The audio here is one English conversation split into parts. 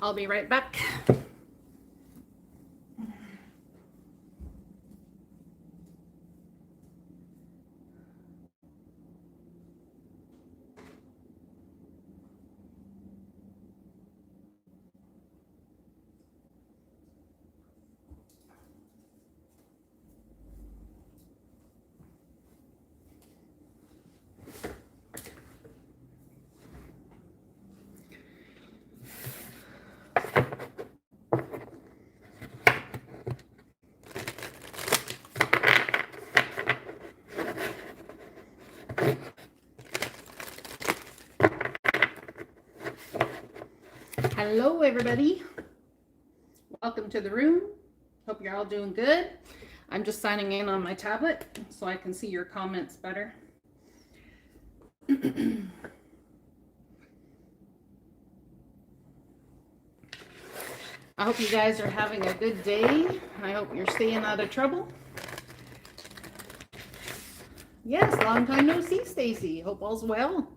I'll be right back. Hello, everybody. Welcome to the room. Hope you're all doing good. I'm just signing in on my tablet so I can see your comments better. I hope you guys are having a good day. I hope you're staying out of trouble. Yes, long time no see, Stacy. Hope all's well.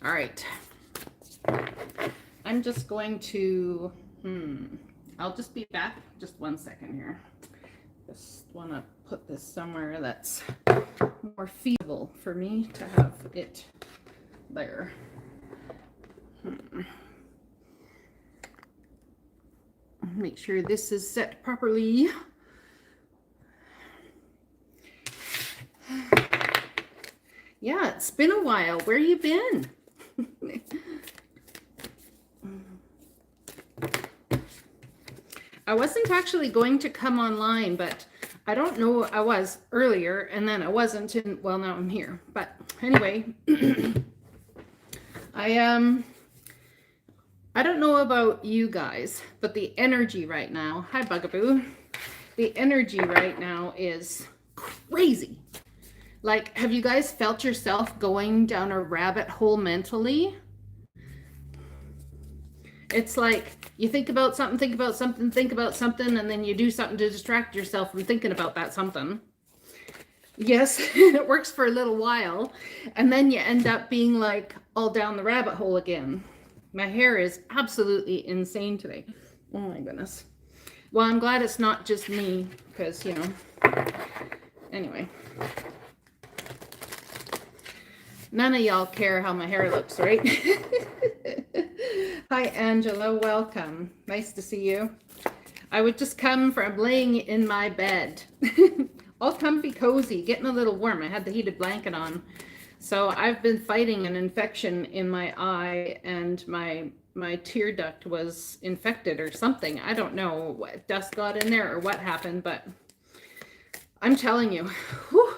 All right. I'm just going to, I'll just be back just 1 second here. Just want to put this somewhere that's more feasible for me to have it there. Make sure this is set properly. Yeah, it's been a while. Where you been? I wasn't actually going to come online, but I don't know. I was earlier and then I wasn't, and well, now I'm here. But anyway, I don't know about you guys, but the energy right now, hi Bugaboo, the energy right now is crazy. Like, have you guys felt yourself going down a rabbit hole mentally? It's like you think about something, think about something, think about something, and then you do something to distract yourself from thinking about that something. Yes, it works for a little while, and then you end up being like all down the rabbit hole again. My hair is absolutely insane today. Oh my goodness. Well, I'm glad it's not just me, because, you know, anyway. None of y'all care how my hair looks, right? Hi, Angela. Welcome. Nice to see you. I would just come from laying in my bed. All comfy, cozy, getting a little warm. I had the heated blanket on. So I've been fighting an infection in my eye, and my tear duct was infected or something. I don't know what dust got in there or what happened, but I'm telling you, whew,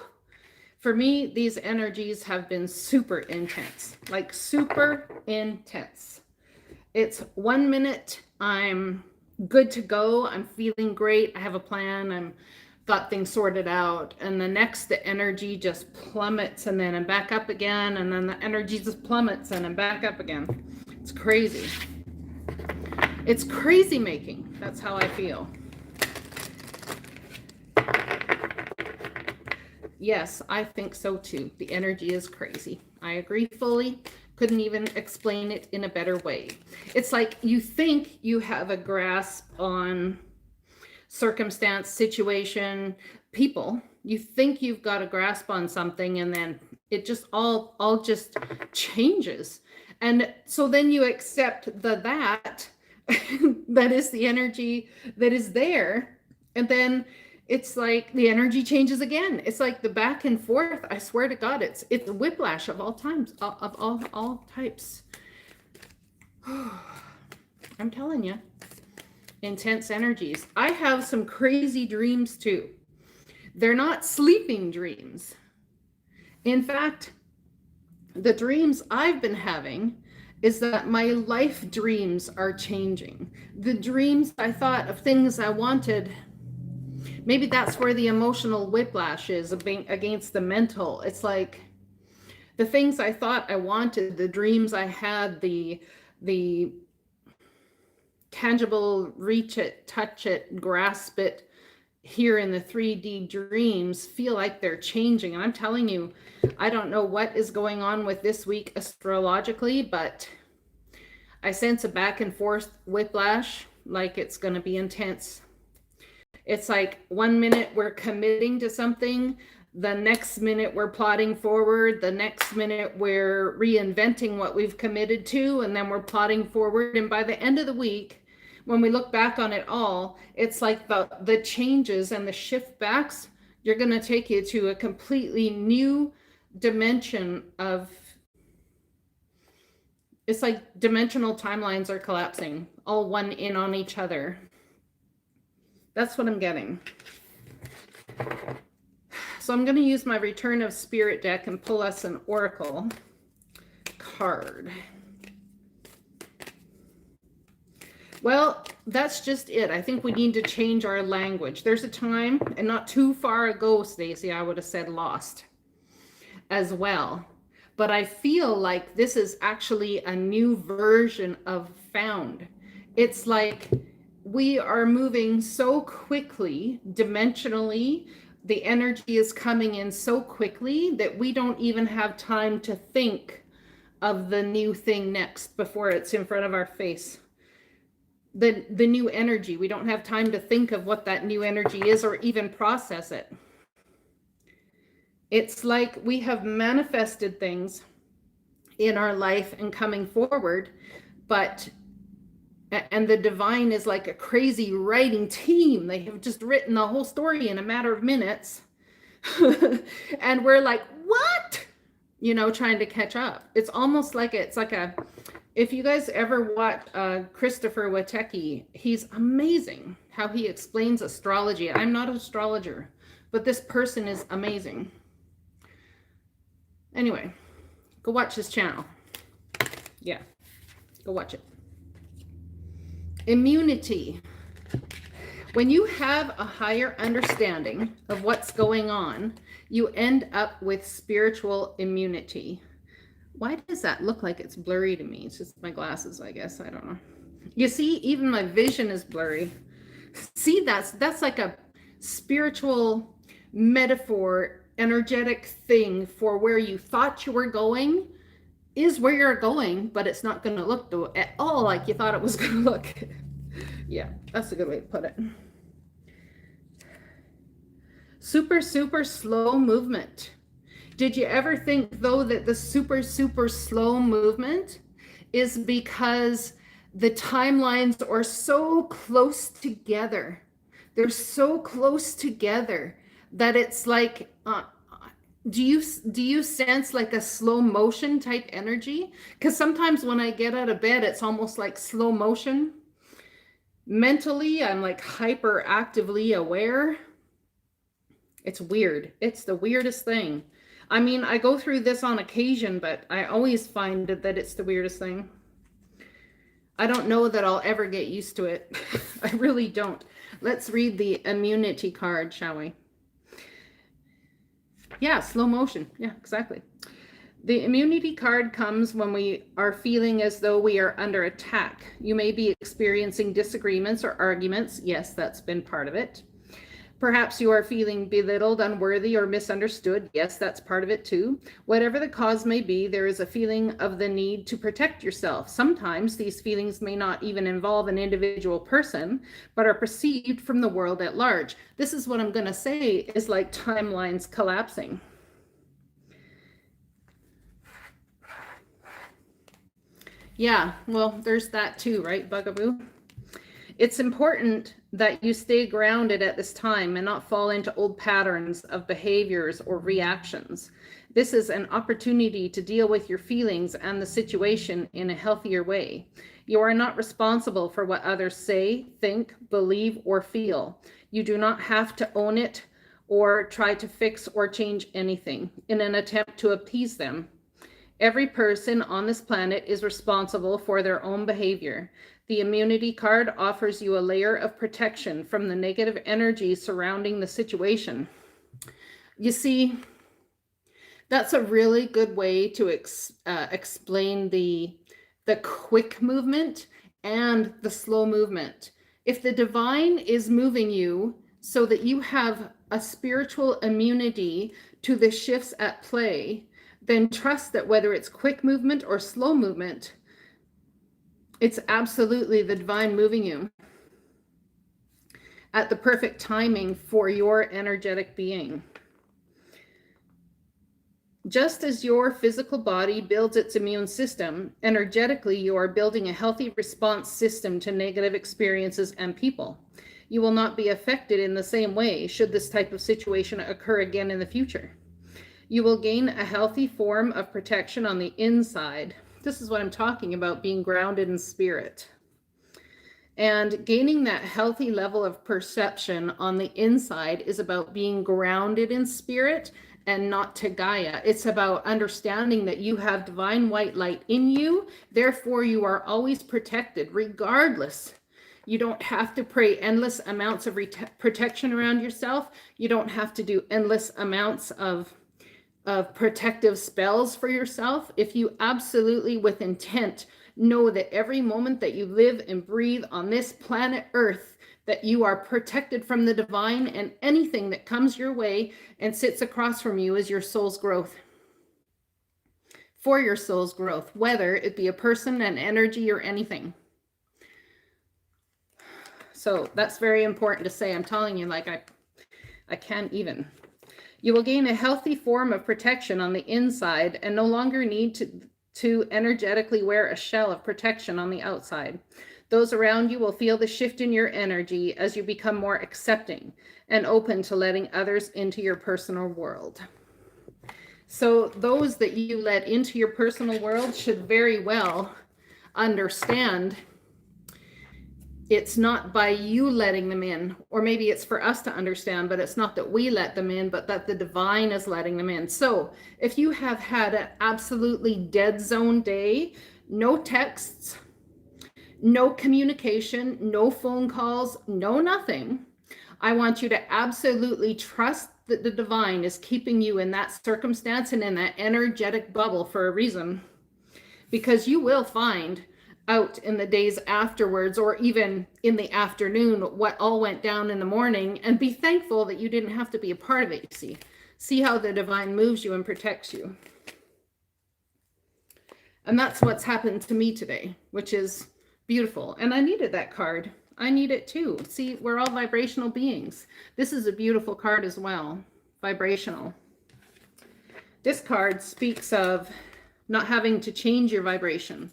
for me, these energies have been super intense, like super intense. It's 1 minute I'm good to go, I'm feeling great, I have a plan, I'm got things sorted out, and the next the energy just plummets, and then I'm back up again, and then the energy just plummets and I'm back up again. It's crazy. It's crazy making. That's how I feel. Yes, I think so too. The energy is crazy. I agree fully. Couldn't even explain it in a better way. It's like you think you have a grasp on circumstance, situation, people. You think you've got a grasp on something, and then it just all just changes. And so then you accept that that is the energy that is there, and then it's like the energy changes again. It's like the back and forth. I swear to God, it's whiplash of all times, of all types. I'm telling you. Intense energies. I have some crazy dreams too. They're not sleeping dreams. In fact, the dreams I've been having is that my life dreams are changing. The dreams I thought of things I wanted, maybe that's where the emotional whiplash is against the mental. It's like the things I thought I wanted, the dreams I had, the tangible, reach it, touch it, grasp it, here in the 3D dreams feel like they're changing. And I'm telling you, I don't know what is going on with this week astrologically, but I sense a back and forth whiplash, like it's going to be intense. It's like 1 minute we're committing to something, the next minute we're plotting forward, the next minute we're reinventing what we've committed to, and then we're plotting forward. And by the end of the week, when we look back on it all, it's like the changes and the shift backs, you're going to take you to a completely new dimension of, it's like dimensional timelines are collapsing, all one in on each other. That's what I'm getting. So I'm going to use my Return of Spirit deck and pull us an oracle card. Well, that's just it. I think we need to change our language. There's a time, and not too far ago, Stacey, I would have said lost as well. But I feel like this is actually a new version of found. It's like we are moving so quickly, dimensionally. The energy is coming in so quickly that we don't even have time to think of the new thing next before it's in front of our face. The new energy, we don't have time to think of what that new energy is or even process it. It's like we have manifested things in our life and coming forward, and the divine is like a crazy writing team. They have just written the whole story in a matter of minutes. And we're like, what? Trying to catch up. It's almost like if you guys ever watch Christopher Witecki, he's amazing how he explains astrology. I'm not an astrologer, but this person is amazing. Anyway, go watch his channel. Yeah, go watch it. Immunity. When you have a higher understanding of what's going on, you end up with spiritual immunity. Why does that look like it's blurry to me? It's just my glasses, I guess. I don't know. You see, even my vision is blurry. See, that's like a spiritual metaphor, energetic thing for where you thought you were going is where you're going, but it's not going to look at all like you thought it was going to look. Yeah, that's a good way to put it. Super, super slow movement. Did you ever think, though, that the super, super slow movement is because the timelines are so close together? They're so close together that it's like, do you sense like a slow motion type energy? Because sometimes when I get out of bed, it's almost like slow motion. Mentally, I'm like hyperactively aware. It's weird. It's the weirdest thing. I mean, I go through this on occasion, but I always find that it's the weirdest thing. I don't know that I'll ever get used to it. I really don't. Let's read the immunity card, shall we? Yeah, slow motion. Yeah, exactly. The immunity card comes when we are feeling as though we are under attack. You may be experiencing disagreements or arguments. Yes, that's been part of it. Perhaps you are feeling belittled, unworthy, or misunderstood. Yes, that's part of it too. Whatever the cause may be, there is a feeling of the need to protect yourself. Sometimes these feelings may not even involve an individual person, but are perceived from the world at large. This is what I'm going to say is like timelines collapsing. Yeah, well, there's that too, right, Bugaboo? It's important that you stay grounded at this time and not fall into old patterns of behaviors or reactions. This is an opportunity to deal with your feelings and the situation in a healthier way. You are not responsible for what others say, think, believe, or feel. You do not have to own it or try to fix or change anything in an attempt to appease them. Every person on this planet is responsible for their own behavior. The immunity card offers you a layer of protection from the negative energy surrounding the situation. You see, that's a really good way to explain the quick movement and the slow movement. If the divine is moving you so that you have a spiritual immunity to the shifts at play, then trust that whether it's quick movement or slow movement, it's absolutely the divine moving you at the perfect timing for your energetic being. Just as your physical body builds its immune system, energetically you are building a healthy response system to negative experiences and people. You will not be affected in the same way should this type of situation occur again in the future. You will gain a healthy form of protection on the inside. This is what I'm talking about, being grounded in spirit. And gaining that healthy level of perception on the inside is about being grounded in spirit and not to Gaia. It's about understanding that you have divine white light in you. Therefore, you are always protected, regardless. You don't have to pray endless amounts of protection around yourself. You don't have to do endless amounts of protective spells for yourself. If you absolutely, with intent, know that every moment that you live and breathe on this planet Earth, that you are protected from the divine, and anything that comes your way and sits across from you is your soul's growth. For your soul's growth, whether it be a person, an energy, or anything. So that's very important to say. I'm telling you, like I can't even. You will gain a healthy form of protection on the inside and no longer need to energetically wear a shell of protection on the outside. Those around you will feel the shift in your energy as you become more accepting and open to letting others into your personal world. So those that you let into your personal world should very well understand it's not by you letting them in, or maybe it's for us to understand, but it's not that we let them in, but that the divine is letting them in. So if you have had an absolutely dead zone day, no texts, no communication, no phone calls, no nothing, I want you to absolutely trust that the divine is keeping you in that circumstance and in that energetic bubble for a reason, because you will find out in the days afterwards, or even in the afternoon, what all went down in the morning, and be thankful that you didn't have to be a part of it. See how the divine moves you and protects you. And that's what's happened to me today, which is beautiful. And I needed that card. I need it too. See, we're all vibrational beings. This is a beautiful card as well. Vibrational. This card speaks of not having to change your vibration,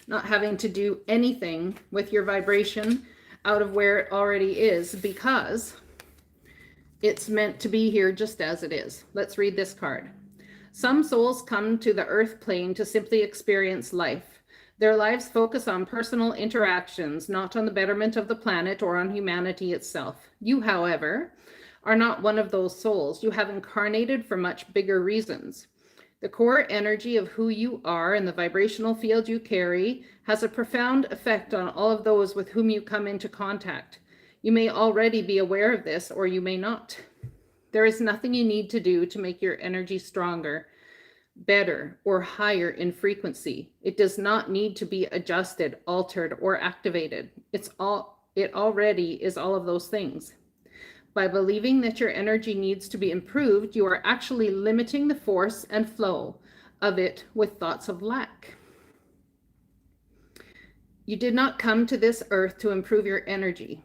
not having to do anything with your vibration out of where it already is, because it's meant to be here just as it is. Let's read this card. Some souls come to the earth plane to simply experience life. Their lives focus on personal interactions, not on the betterment of the planet or on humanity itself. You, however, are not one of those souls. You have incarnated for much bigger reasons. The core energy of who you are and the vibrational field you carry has a profound effect on all of those with whom you come into contact. You may already be aware of this, or you may not. There is nothing you need to do to make your energy stronger, better, or higher in frequency. It does not need to be adjusted, altered, or activated. It already is all of those things. By believing that your energy needs to be improved, you are actually limiting the force and flow of it with thoughts of lack. You did not come to this earth to improve your energy.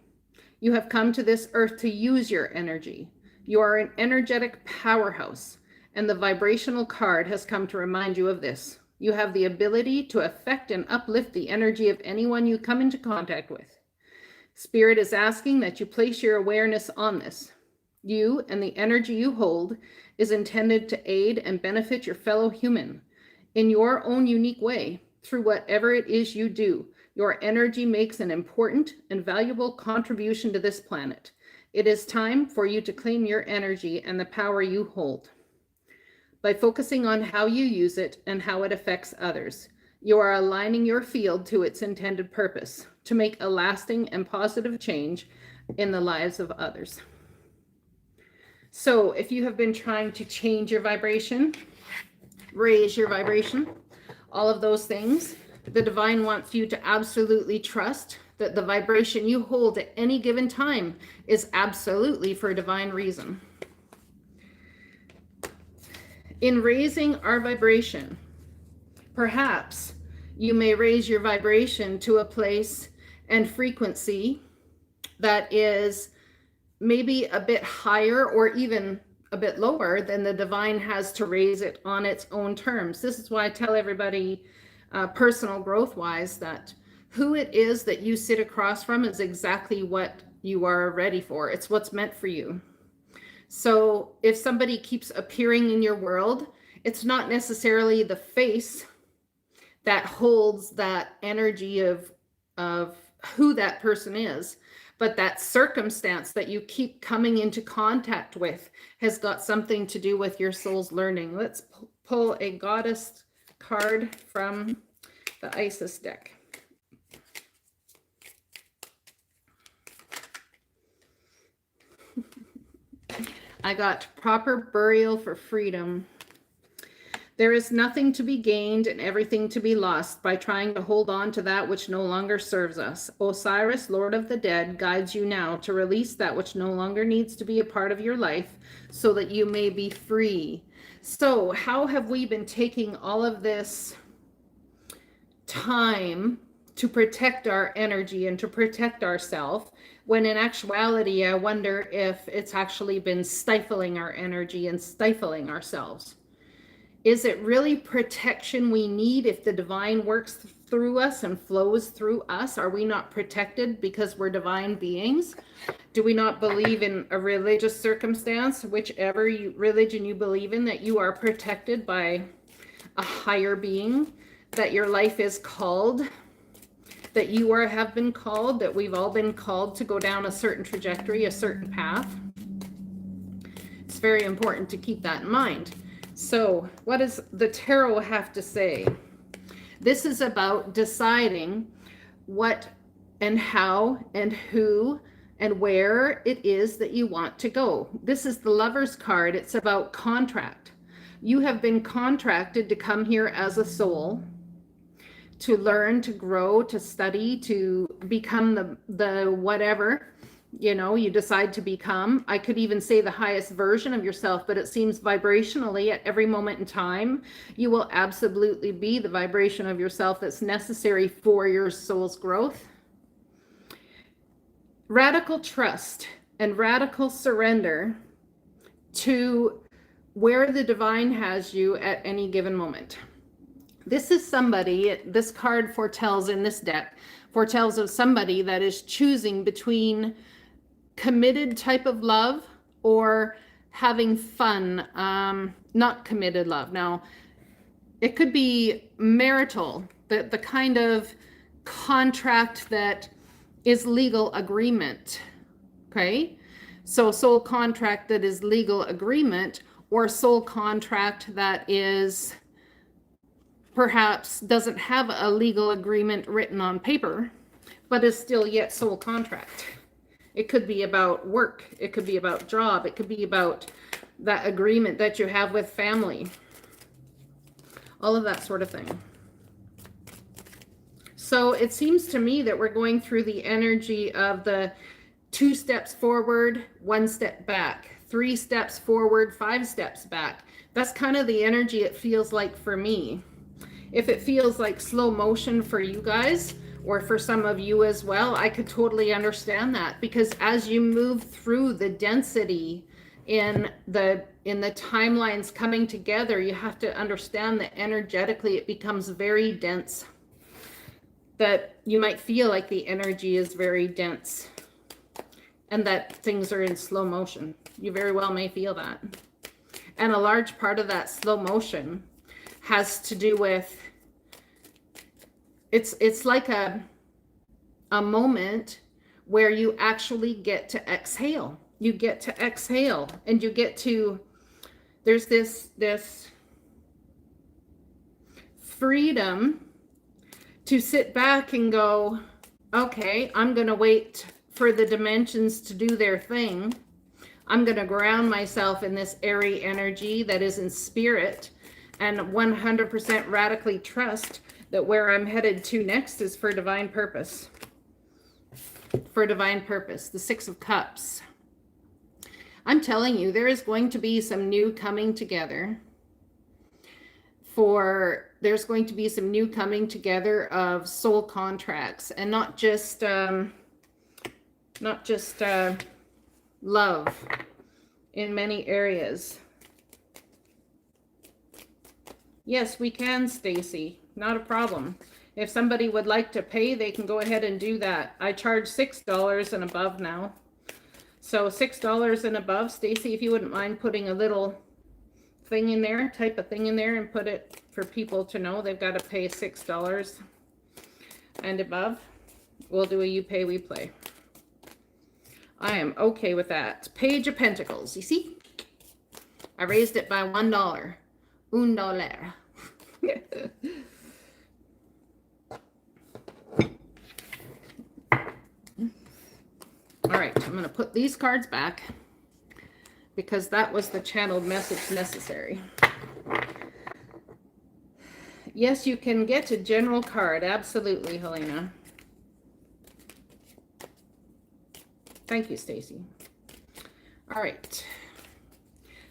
You have come to this earth to use your energy. You are an energetic powerhouse, and the vibrational card has come to remind you of this. You have the ability to affect and uplift the energy of anyone you come into contact with. Spirit is asking that you place your awareness on this. You and the energy you hold is intended to aid and benefit your fellow human in your own unique way through whatever it is you do. Your energy makes an important and valuable contribution to this planet. It is time for you to claim your energy and the power you hold. By focusing on how you use it and how it affects others, you are aligning your field to its intended purpose, to make a lasting and positive change in the lives of others. So if you have been trying to change your vibration, raise your vibration, all of those things, the divine wants you to absolutely trust that the vibration you hold at any given time is absolutely for divine reason. In raising our vibration, perhaps you may raise your vibration to a place and frequency that is maybe a bit higher or even a bit lower than the divine has to raise it on its own terms. This is why I tell everybody, personal growth wise, that who it is that you sit across from is exactly what you are ready for. It's what's meant for you. So if somebody keeps appearing in your world, it's not necessarily the face that holds that energy of who that person is, but that circumstance that you keep coming into contact with has got something to do with your soul's learning. Let's pull a goddess card from the Isis deck. I got proper burial for freedom. There is nothing to be gained and everything to be lost by trying to hold on to that which no longer serves us. Osiris, Lord of the Dead, guides you now to release that which no longer needs to be a part of your life so that you may be free. So how have we been taking all of this time to protect our energy and to protect ourselves, when in actuality, I wonder if it's actually been stifling our energy and stifling ourselves? Is it really protection we need if the divine works through us and flows through us? Are we not protected because we're divine beings? Do we not believe in a religious circumstance, whichever religion you believe in, that you are protected by a higher being, that your life is called, that you have been called, that we've all been called to go down a certain trajectory, a certain path? It's very important to keep that in mind. So what does the tarot have to say? This is about deciding what and how and who and where it is that you want to go. This is the Lover's card. It's about contract. You have been contracted to come here as a soul, to learn, to grow, to study, to become the whatever you decide to become. I could even say the highest version of yourself, but it seems vibrationally at every moment in time, you will absolutely be the vibration of yourself that's necessary for your soul's growth. Radical trust and radical surrender to where the divine has you at any given moment. This is somebody, this card foretells in this deck, foretells of somebody that is choosing between committed type of love or having fun, not committed love. Now, it could be marital, the kind of contract that is legal agreement, okay? So soul contract that is legal agreement, or soul contract that is perhaps doesn't have a legal agreement written on paper, but is still yet soul contract. It could be about work. It could be about job. It could be about that agreement that you have with family. All of that sort of thing. So it seems to me that we're going through the energy of the 2 steps forward, 1 step back, 3 steps forward, 5 steps back. That's kind of the energy it feels like for me. If it feels like slow motion for you guys, or for some of you as well, I could totally understand that, because as you move through the density in the timelines coming together, you have to understand that energetically it becomes very dense, that you might feel like the energy is very dense and that things are in slow motion. You very well may feel that. And a large part of that slow motion has to do with, it's like a moment where you actually get to exhale. You get to exhale and you get to, there's this freedom to sit back and go, okay, I'm going to wait for the dimensions to do their thing. I'm going to ground myself in this airy energy that is in spirit, and 100% radically trust that where I'm headed to next is for divine purpose. for divine purpose, the Six of Cups. I'm telling you, there is going to be some new coming together. There's going to be some new coming together of soul contracts, and not just love in many areas. Yes, we can, Stacy. Not a problem. If somebody would like to pay, they can go ahead and do that. I charge $6 and above now. So $6 and above, Stacy, if you wouldn't mind putting a little thing in there, type a thing in there and put it for people to know they've got to pay $6 and above. We'll do a you pay, we play. I am okay with that. Page of Pentacles, you see? I raised it by $1. $1. All right, I'm going to put these cards back because that was the channeled message necessary. Yes, you can get a general card. Absolutely, Helena. Thank you, Stacy. All right.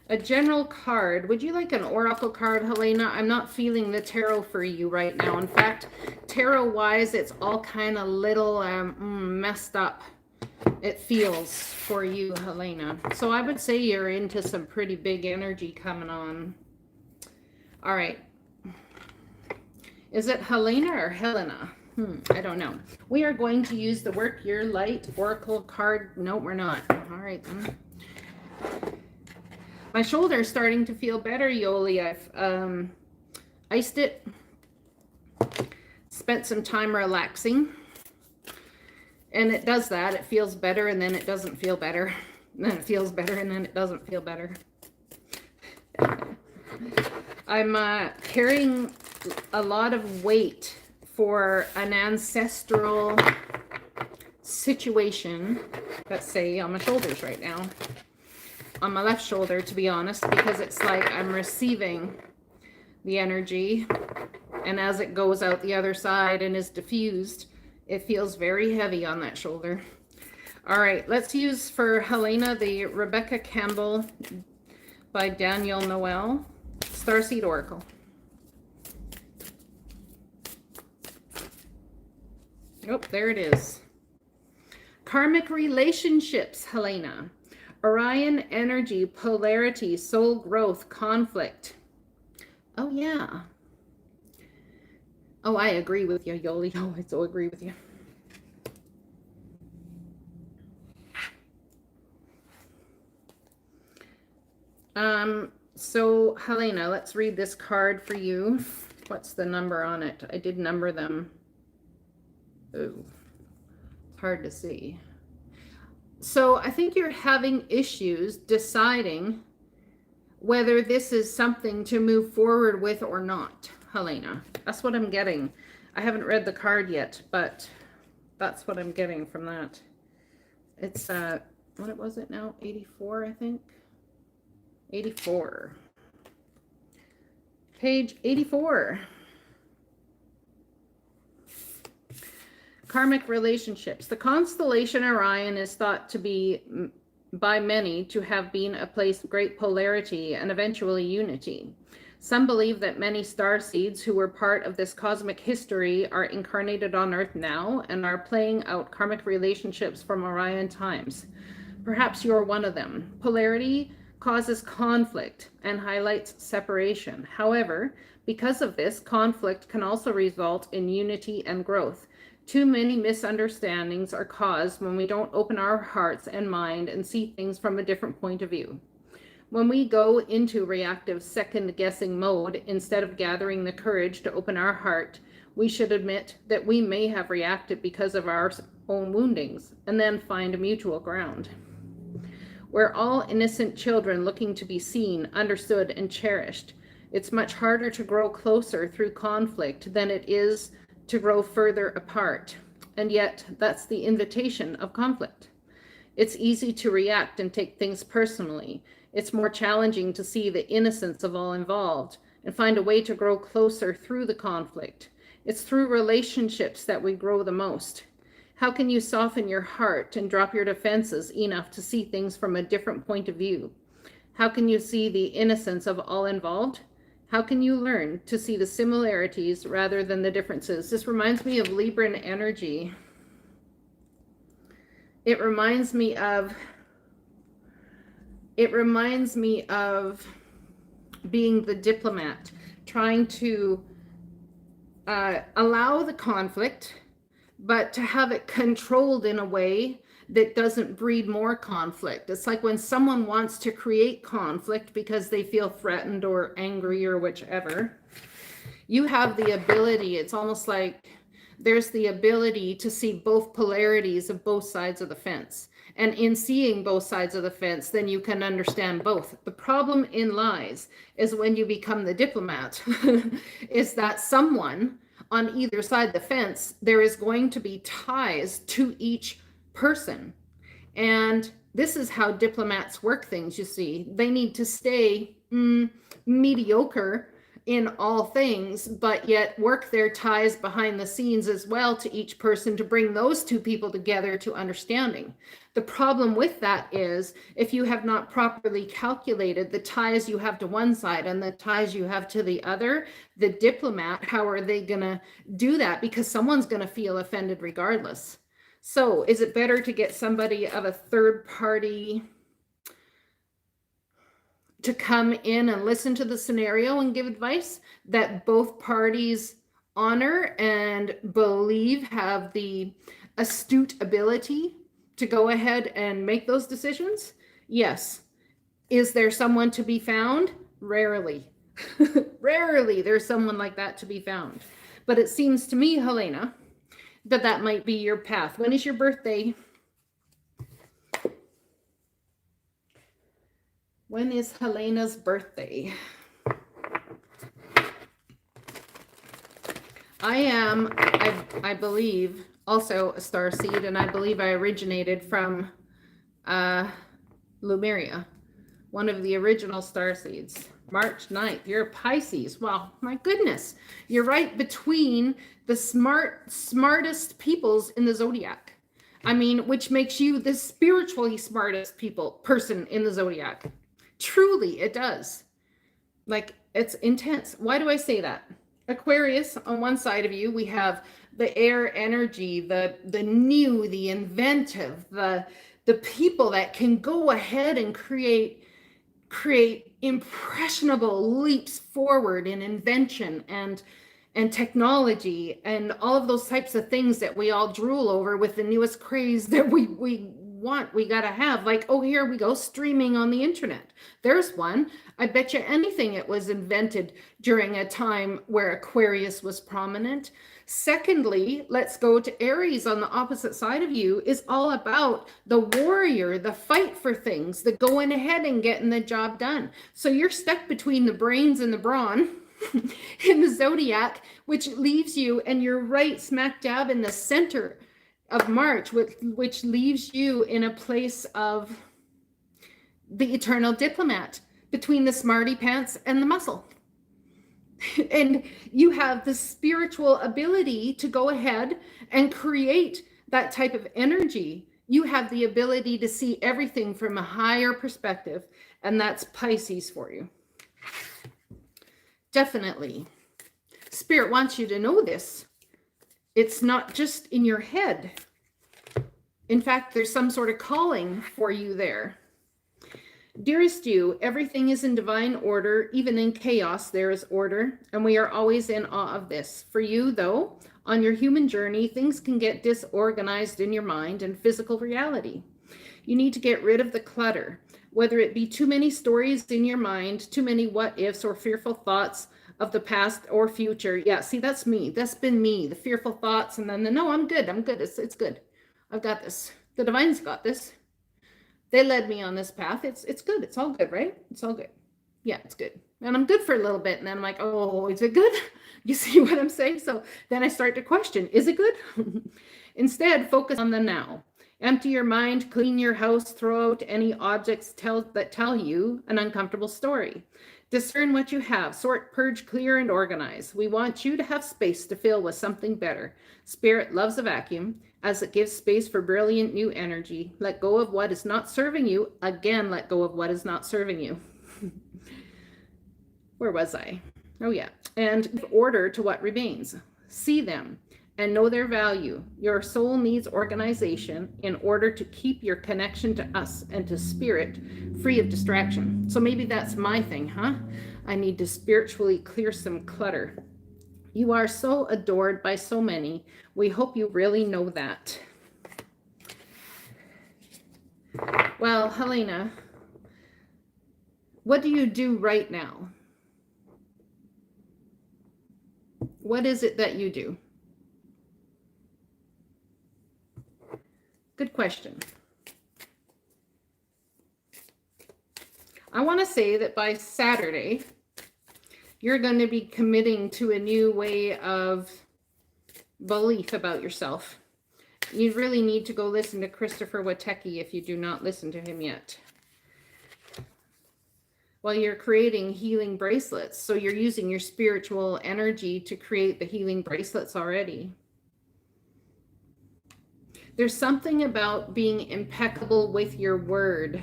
A general card. Would you like an oracle card, Helena? I'm not feeling the tarot for you right now. In fact, tarot-wise, it's all kind of little messed up. It feels for you, Helena. So I would say you're into some pretty big energy coming on. All right. Is it Helena or Helena? I don't know. We are going to use the Work Your Light Oracle card. No, we're not. All right, then. My shoulder is starting to feel better, Yoli. I've iced it. Spent some time relaxing. And it does that. It feels better, and then it doesn't feel better. And then it feels better, and then it doesn't feel better. I'm carrying a lot of weight for an ancestral situation, let's say, on my shoulders right now. On my left shoulder, to be honest, because it's like I'm receiving the energy, and as it goes out the other side and is diffused, it feels very heavy on that shoulder. All right, let's use for Helena the Rebecca Campbell by Danielle Noel Starseed Oracle. Oh, there it is. Karmic relationships, Helena. Orion energy, polarity, soul growth, conflict. Oh, yeah. Oh, I agree with you, Yoli. Oh, I so agree with you. So, Helena, let's read this card for you. What's the number on it? I did number them. Ooh, it's hard to see. So I think you're having issues deciding whether this is something to move forward with or not, Helena. That's what I'm getting. I haven't read the card yet, but that's what I'm getting from that. It's, what was it now? 84, I think. 84. Page 84. Karmic relationships. The constellation Orion is thought to be, by many, to have been a place of great polarity and eventually unity. Some believe that many star seeds who were part of this cosmic history are incarnated on Earth now and are playing out karmic relationships from Orion times. Perhaps you're one of them. Polarity causes conflict and highlights separation. However, because of this, conflict can also result in unity and growth. Too many misunderstandings are caused when we don't open our hearts and mind and see things from a different point of view. When we go into reactive second-guessing mode, instead of gathering the courage to open our heart, we should admit that we may have reacted because of our own woundings, and then find a mutual ground. We're all innocent children looking to be seen, understood, and cherished. It's much harder to grow closer through conflict than it is to grow further apart. And yet, that's the invitation of conflict. It's easy to react and take things personally. It's more challenging to see the innocence of all involved and find a way to grow closer through the conflict. It's through relationships that we grow the most. How can you soften your heart and drop your defenses enough to see things from a different point of view? How can you see the innocence of all involved? How can you learn to see the similarities rather than the differences? This reminds me of Libran energy. It reminds me of being the diplomat, trying to allow the conflict, but to have it controlled in a way that doesn't breed more conflict. It's like when someone wants to create conflict because they feel threatened or angry or whichever, you have the ability, it's almost like there's the ability to see both polarities of both sides of the fence. And in seeing both sides of the fence, then you can understand both. The problem in lies is when you become the diplomat, is that someone on either side of the fence, there is going to be ties to each person. And this is how diplomats work things, you see. They need to stay mediocre in all things, but yet work their ties behind the scenes as well to each person to bring those two people together to understanding. The problem with that is if you have not properly calculated the ties you have to one side and the ties you have to the other, the diplomat, how are they going to do that? Because someone's going to feel offended regardless. So is it better to get somebody of a third party to come in and listen to the scenario and give advice that both parties honor and believe have the astute ability to go ahead and make those decisions? Yes. Is there someone to be found? Rarely. Rarely there's someone like that to be found. But it seems to me, Helena, that might be your path. When is your birthday? When is Helena's birthday? I believe, also a star seed, and I believe I originated from Lumeria, one of the original star seeds. March 9th, you're a Pisces. Well, my goodness, you're right between the smartest peoples in the zodiac. I mean, which makes you the spiritually smartest person in the zodiac. Truly, it does. Like, it's intense. Why do I say that? Aquarius, on one side of you, we have the air energy, the new, the inventive, the people that can go ahead and create impressionable leaps forward in invention and technology and all of those types of things that we all drool over with the newest craze that we gotta have. Like, oh, here we go, streaming on the internet. There's one. I bet you anything it was invented during a time where Aquarius was prominent. Secondly, let's go to Aries on the opposite side of you, is all about the warrior, the fight for things, the going ahead and getting the job done. So you're stuck between the brains and the brawn in the zodiac, which leaves you, and you're right smack dab in the center of March, which leaves you in a place of the eternal diplomat between the smarty pants and the muscle. And you have the spiritual ability to go ahead and create that type of energy. You have the ability to see everything from a higher perspective, and that's Pisces for you. Definitely. Spirit wants you to know this. It's not just in your head. In fact, there's some sort of calling for you there. Dearest you, everything is in divine order. Even in chaos, there is order, and we are always in awe of this. For you, though, on your human journey, things can get disorganized in your mind and physical reality. You need to get rid of the clutter, whether it be too many stories in your mind, too many what-ifs or fearful thoughts of the past or future. Yeah, see, that's me. That's been me, the fearful thoughts, and then the, no, I'm good. It's good. I've got this. The divine's got this. They led me on this path. It's good. It's all good, right? It's all good. Yeah, it's good. And I'm good for a little bit. And then I'm like, oh, is it good? You see what I'm saying? So then I start to question, is it good? Instead, focus on the now. Empty your mind, clean your house, throw out any objects that tell you an uncomfortable story. Discern what you have. Sort, purge, clear, and organize. We want you to have space to fill with something better. Spirit loves a vacuum as it gives space for brilliant new energy. Let go of what is not serving you. Again, let go of what is not serving you. Where was I? Oh, yeah. And give order to what remains. See them and know their value. Your soul needs organization in order to keep your connection to us and to spirit free of distraction. So maybe that's my thing, huh? I need to spiritually clear some clutter. You are so adored by so many. We hope you really know that. Well, Helena, what do you do right now? What is it that you do? Good question. I want to say that by Saturday, you're going to be committing to a new way of belief about yourself. You really need to go listen to Christopher Witecki if you do not listen to him yet. Well, you're creating healing bracelets. So you're using your spiritual energy to create the healing bracelets already. There's something about being impeccable with your word.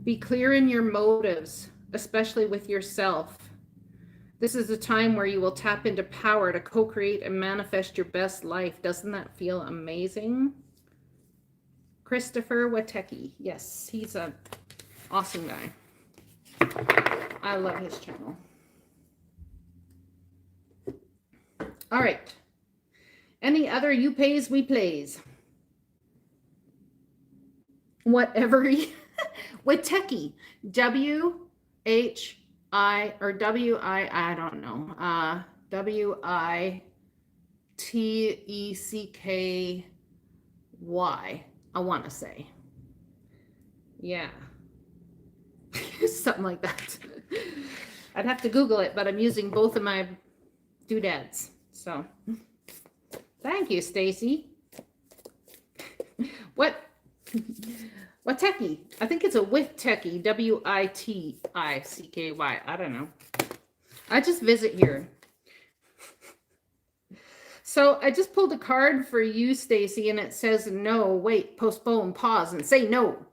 Be clear in your motives, especially with yourself. This is a time where you will tap into power to co-create and manifest your best life. Doesn't that feel amazing? Christopher Witecki. Yes, he's an awesome guy. I love his channel. All right. Any other you pays, we plays. Whatever. Witecki. W-H-I or W-I, I don't know. W-I-T-E-C-K-Y, I want to say. Yeah. Something like that. I'd have to Google it, but I'm using both of my doodads. So, thank you, Stacy. Witecki. I think it's a Witecki. W-I-T-I-C-K-Y. I don't know. I just visit here. So I just pulled a card for you, Stacy, and it says no, wait, postpone, pause, and say no.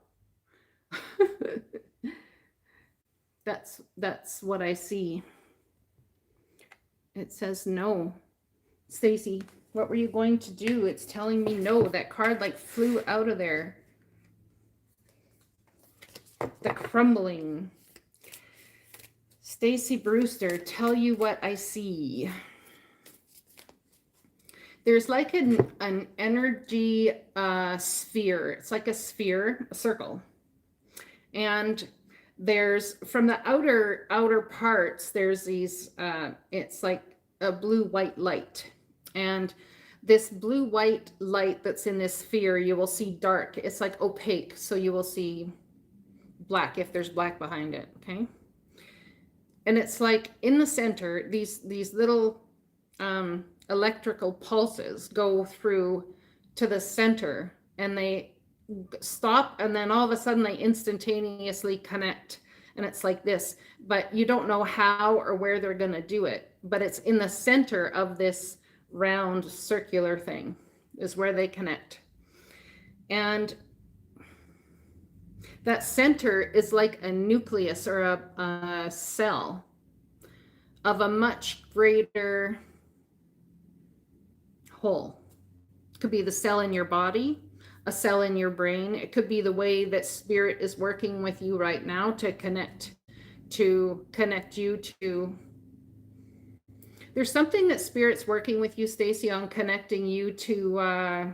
That's what I see. It says no. Stacy, what were you going to do? It's telling me no. That card like flew out of there. The crumbling. Stacy Brewster, tell you what I see. There's like an energy sphere. It's like a sphere, a circle. And there's from the outer parts, there's these, it's like a blue-white light. And this blue-white light that's in this sphere, you will see dark. It's like opaque, so you will see black if there's black behind it, okay? And it's like in the center, these little electrical pulses go through to the center, and they stop, and then all of a sudden they instantaneously connect, and it's like this, but you don't know how or where they're going to do it, but it's in the center of this round circular thing is where they connect. And that center is like a nucleus or a cell of a much greater whole. It could be the cell in your body, a cell in your brain. It could be the way that spirit is working with you right now to connect you to. There's something that spirit's working with you, Stacy, on connecting you to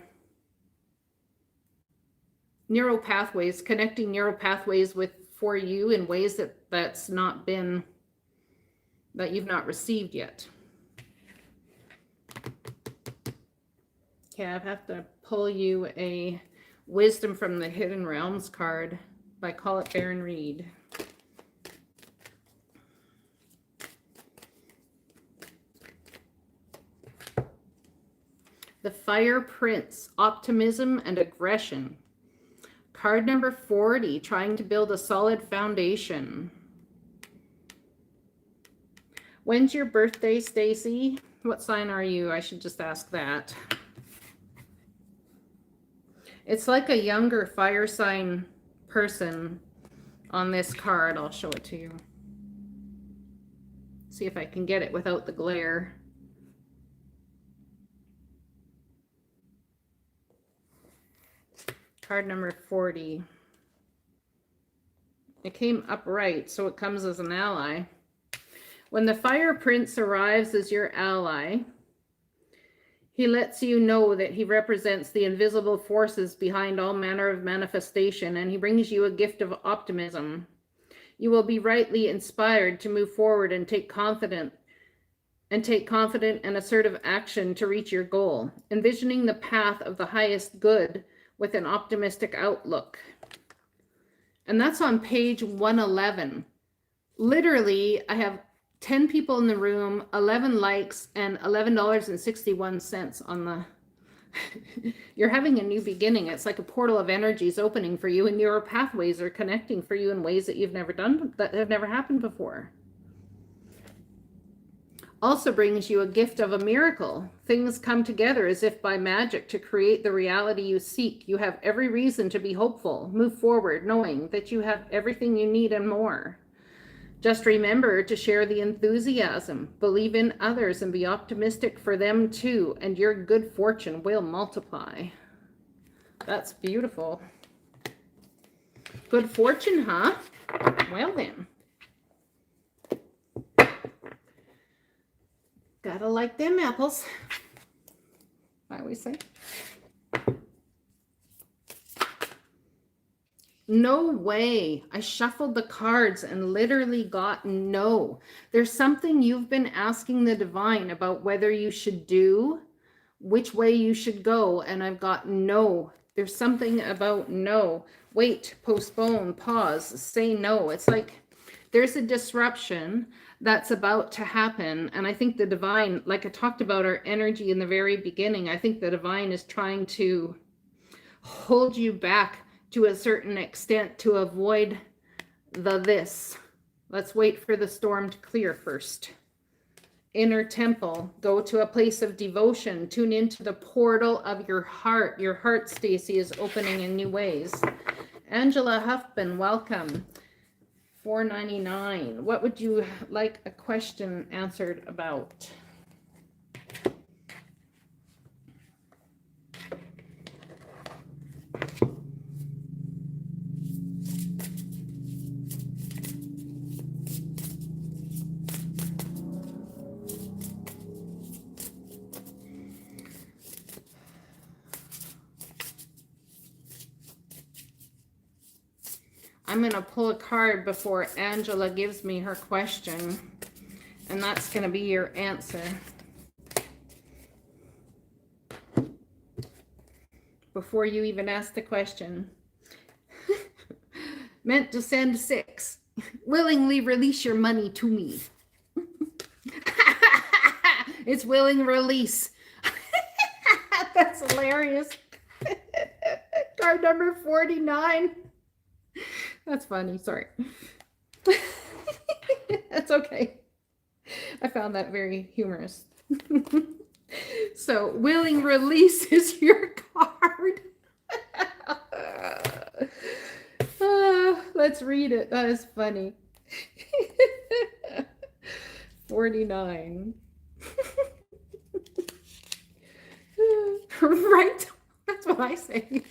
neural pathways, connecting neural pathways for you in ways that you've not received yet. Okay, I have to pull you a Wisdom from the Hidden Realms card by Call It Baron Reed. The Fire Prince, optimism and aggression. Card number 40, trying to build a solid foundation. When's your birthday, Stacy? What sign are you? I should just ask that. It's like a younger fire sign person on this card. I'll show it to you. See if I can get it without the glare. Card number 40. It came upright, so it comes as an ally. When the Fire Prince arrives as your ally, he lets you know that he represents the invisible forces behind all manner of manifestation, and he brings you a gift of optimism. You will be rightly inspired to move forward and take confident and assertive action to reach your goal, envisioning the path of the highest good with an optimistic outlook. And that's on page 111. Literally, I have 10 people in the room, 11 likes, and $11.61 on the... You're having a new beginning. It's like a portal of energies opening for you, and your pathways are connecting for you in ways that you've never done, that have never happened before. Also brings you a gift of a miracle. Things come together as if by magic to create the reality you seek. You have every reason to be hopeful. Move forward, knowing that you have everything you need and more. Just remember to share the enthusiasm, believe in others, and be optimistic for them too, and your good fortune will multiply. That's beautiful. Good fortune, huh? Well then. Gotta like them apples, I always say. No way. I shuffled the cards and literally got no. There's something you've been asking the divine about whether you should do, which way you should go, and I've got no. There's something about no. Wait, postpone, pause, say no. It's like there's a disruption that's about to happen, and I think the divine, like I talked about our energy in the very beginning, I think the divine is trying to hold you back to a certain extent to avoid this. Let's wait for the storm to clear first. Inner temple, go to a place of devotion, tune into the portal of your heart. Your heart, Stacy, is opening in new ways. Angela Huffman, welcome. $4.99. What would you like a question answered about? I'm going to pull a card before Angela gives me her question, and that's going to be your answer. Before you even ask the question. Meant to send 6. Willingly release your money to me. It's willing release. That's hilarious. Card number 49. That's funny. Sorry. That's okay. I found that very humorous. So, willing release is your card. Let's read it. That is funny. 49. Right? That's what I say.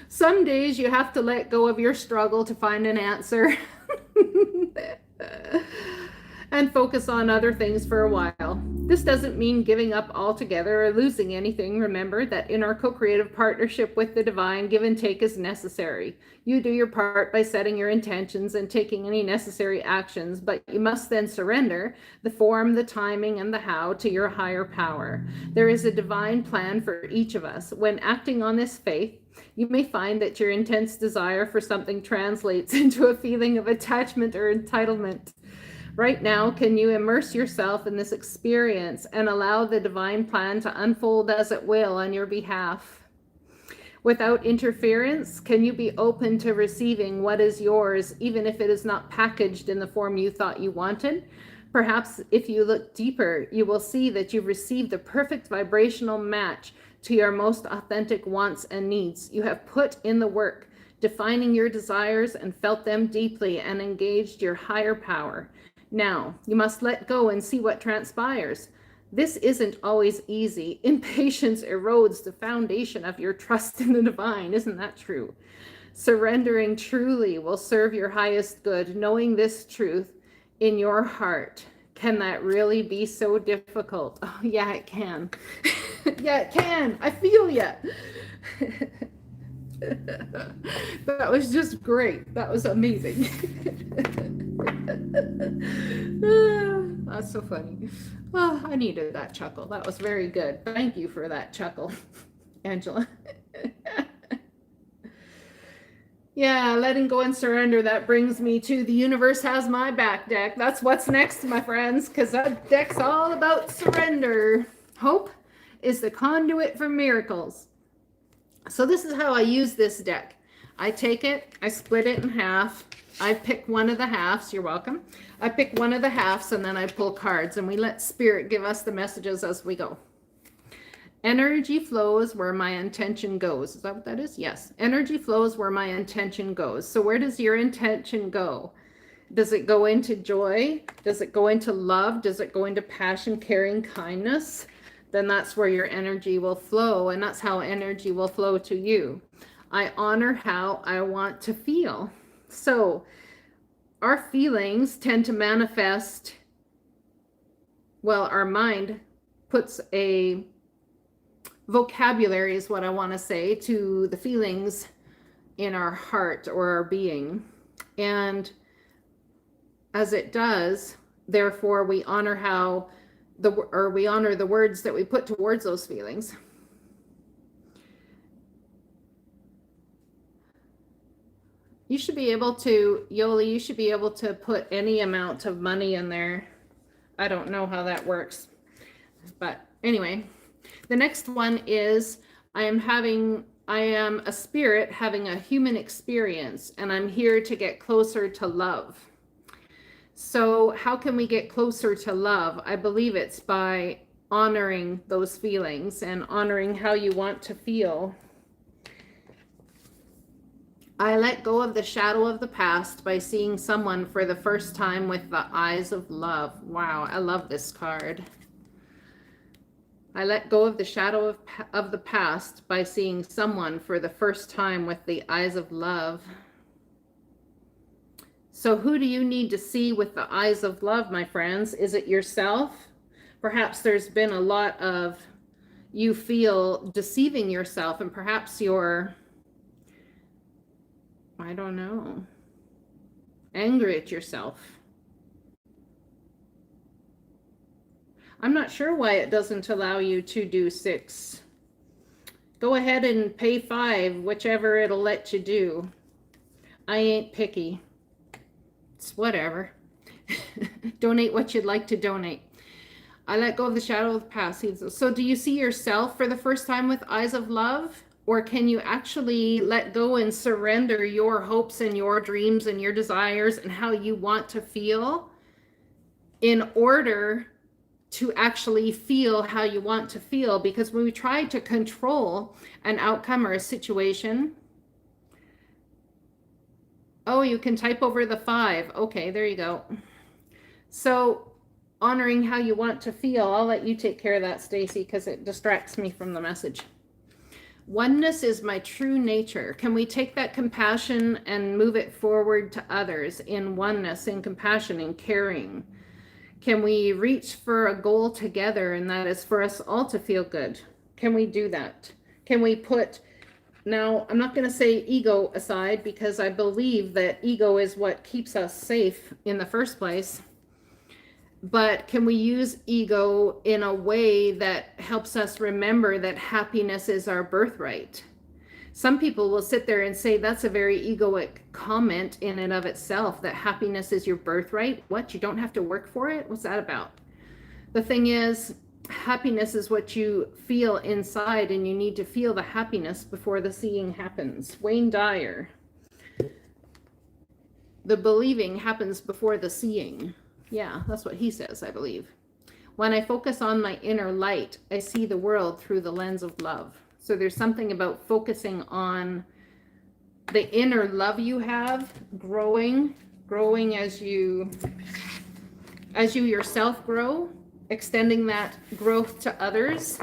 Some days you have to let go of your struggle to find an answer and focus on other things for a while. This doesn't mean giving up altogether or losing anything. Remember that in our co-creative partnership with the divine, give and take is necessary. You do your part by setting your intentions and taking any necessary actions, but you must then surrender the form, the timing, and the how to your higher power. There is a divine plan for each of us. When acting on this faith, you may find that your intense desire for something translates into a feeling of attachment or entitlement. Right now, can you immerse yourself in this experience and allow the divine plan to unfold as it will on your behalf? Without interference, can you be open to receiving what is yours, even if it is not packaged in the form you thought you wanted? Perhaps if you look deeper, you will see that you've received the perfect vibrational match to your most authentic wants and needs. You have put in the work, defining your desires and felt them deeply and engaged your higher power. Now, you must let go and see what transpires. This isn't always easy. Impatience erodes the foundation of your trust in the divine. Isn't that true? Surrendering truly will serve your highest good. Knowing this truth in your heart, can that really be so difficult? Oh, yeah, it can. Yeah, it can. I feel ya. That was just great. That was amazing. That's so funny. Oh, I needed that chuckle. That was very good. Thank you for that chuckle, Angela. Yeah, letting go and surrender. That brings me to the universe has my back deck. That's what's next, my friends, because that deck's all about surrender. Hope is the conduit for miracles. So this is how I use this deck. I take it, I split it in half. I pick one of the halves. You're welcome. I pick one of the halves and then I pull cards and we let spirit give us the messages as we go. Energy flows where my intention goes. Is that what that is? Yes. Energy flows where my intention goes. So where does your intention go? Does it go into joy? Does it go into love? Does it go into passion, caring, kindness? Then that's where your energy will flow, and that's how energy will flow to you. I honor how I want to feel. So our feelings tend to manifest, well, our mind puts a vocabulary, is what I want to say, to the feelings in our heart or our being. And as it does, therefore we honor how we honor the words that we put towards those feelings. You should be able to, Yoli, you should be able to put any amount of money in there. I don't know how that works. But anyway, the next one is I am a spirit having a human experience, and I'm here to get closer to love. So how can we get closer to love? I believe it's by honoring those feelings and honoring how you want to feel. I let go of the shadow of the past by seeing someone for the first time with the eyes of love. Wow, I love this card. I let go of the shadow of the past by seeing someone for the first time with the eyes of love. So who do you need to see with the eyes of love, my friends? Is it yourself? Perhaps there's been a lot of you feel deceiving yourself, and perhaps you're, I don't know, angry at yourself. I'm not sure why it doesn't allow you to do 6. Go ahead and pay 5, whichever it'll let you do. I ain't picky. It's whatever. Donate what you'd like to donate. I let go of the shadow of the past. So do you see yourself for the first time with eyes of love? Or can you actually let go and surrender your hopes and your dreams and your desires and how you want to feel in order to actually feel how you want to feel? Because when we try to control an outcome or a situation, oh, you can type over the 5. Okay, there you go. So honoring how you want to feel. I'll let you take care of that, Stacy, because it distracts me from the message. Oneness is my true nature. Can we take that compassion and move it forward to others in oneness, in compassion, in caring? Can we reach for a goal together, and that is for us all to feel good? Can we do that? Can we put, now I'm not going to say ego aside, because I believe that ego is what keeps us safe in the first place. But can we use ego in a way that helps us remember that happiness is our birthright? Some people will sit there and say that's a very egoic comment in and of itself, that happiness is your birthright. What? You don't have to work for it? What's that about? The thing is, happiness is what you feel inside, and you need to feel the happiness before the seeing happens. Wayne Dyer. The believing happens before the seeing. Yeah, that's what he says, I believe. When I focus on my inner light, I see the world through the lens of love. So there's something about focusing on the inner love you have, growing as you yourself grow, extending that growth to others.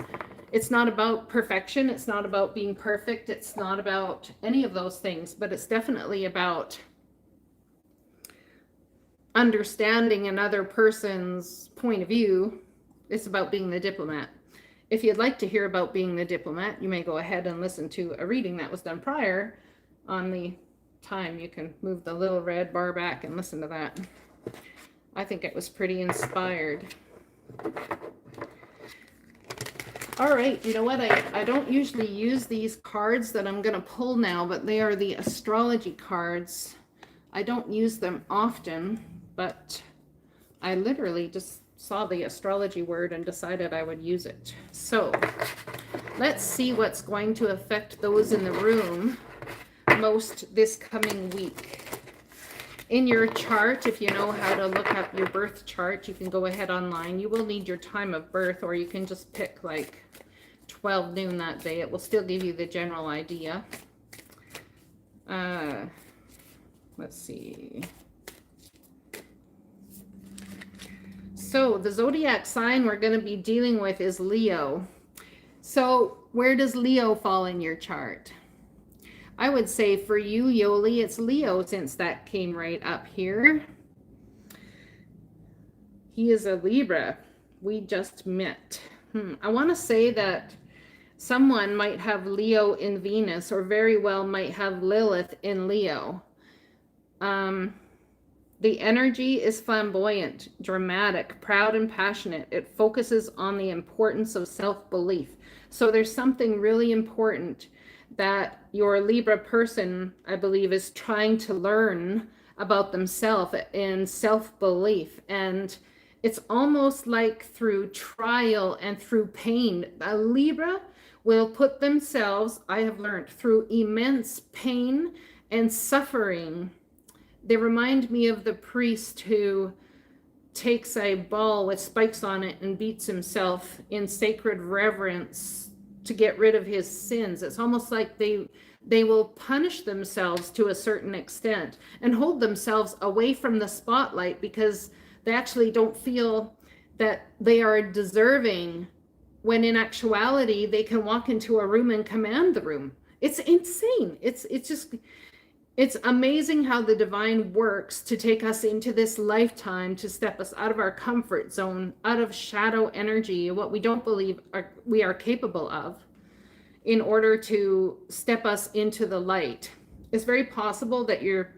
It's not about perfection. It's not about being perfect. It's not about any of those things, but it's definitely about understanding another person's point of view. It's about being the diplomat. If you'd like to hear about being the diplomat, you may go ahead and listen to a reading that was done prior on the time. You can move the little red bar back and listen to that. I think it was pretty inspired. All right, you know what? I don't usually use these cards that I'm going to pull now, but they are the astrology cards. I don't use them often, but I literally just saw the astrology word and decided I would use it. So let's see what's going to affect those in the room most this coming week. In your chart, if you know how to look up your birth chart, you can go ahead online. You will need your time of birth, or you can just pick like 12 noon that day. It will still give you the general idea. Let's see. So the zodiac sign we're going to be dealing with is Leo. So where does Leo fall in your chart? I would say for you, Yoli, it's Leo, since that came right up here. He is a Libra. We just met. I want to say that someone might have Leo in Venus, or very well might have Lilith in Leo. The energy is flamboyant, dramatic, proud, and passionate. It focuses on the importance of self-belief. So there's something really important that your Libra person, I believe, is trying to learn about themselves in self-belief. And it's almost like through trial and through pain. A Libra will put themselves, I have learned, through immense pain and suffering. They remind me of the priest who takes a ball with spikes on it and beats himself in sacred reverence to get rid of his sins. It's almost like they will punish themselves to a certain extent and hold themselves away from the spotlight because they actually don't feel that they are deserving, when in actuality they can walk into a room and command the room. It's insane. It's amazing how the divine works to take us into this lifetime, to step us out of our comfort zone, out of shadow energy, what we don't believe we are capable of, in order to step us into the light. It's very possible that your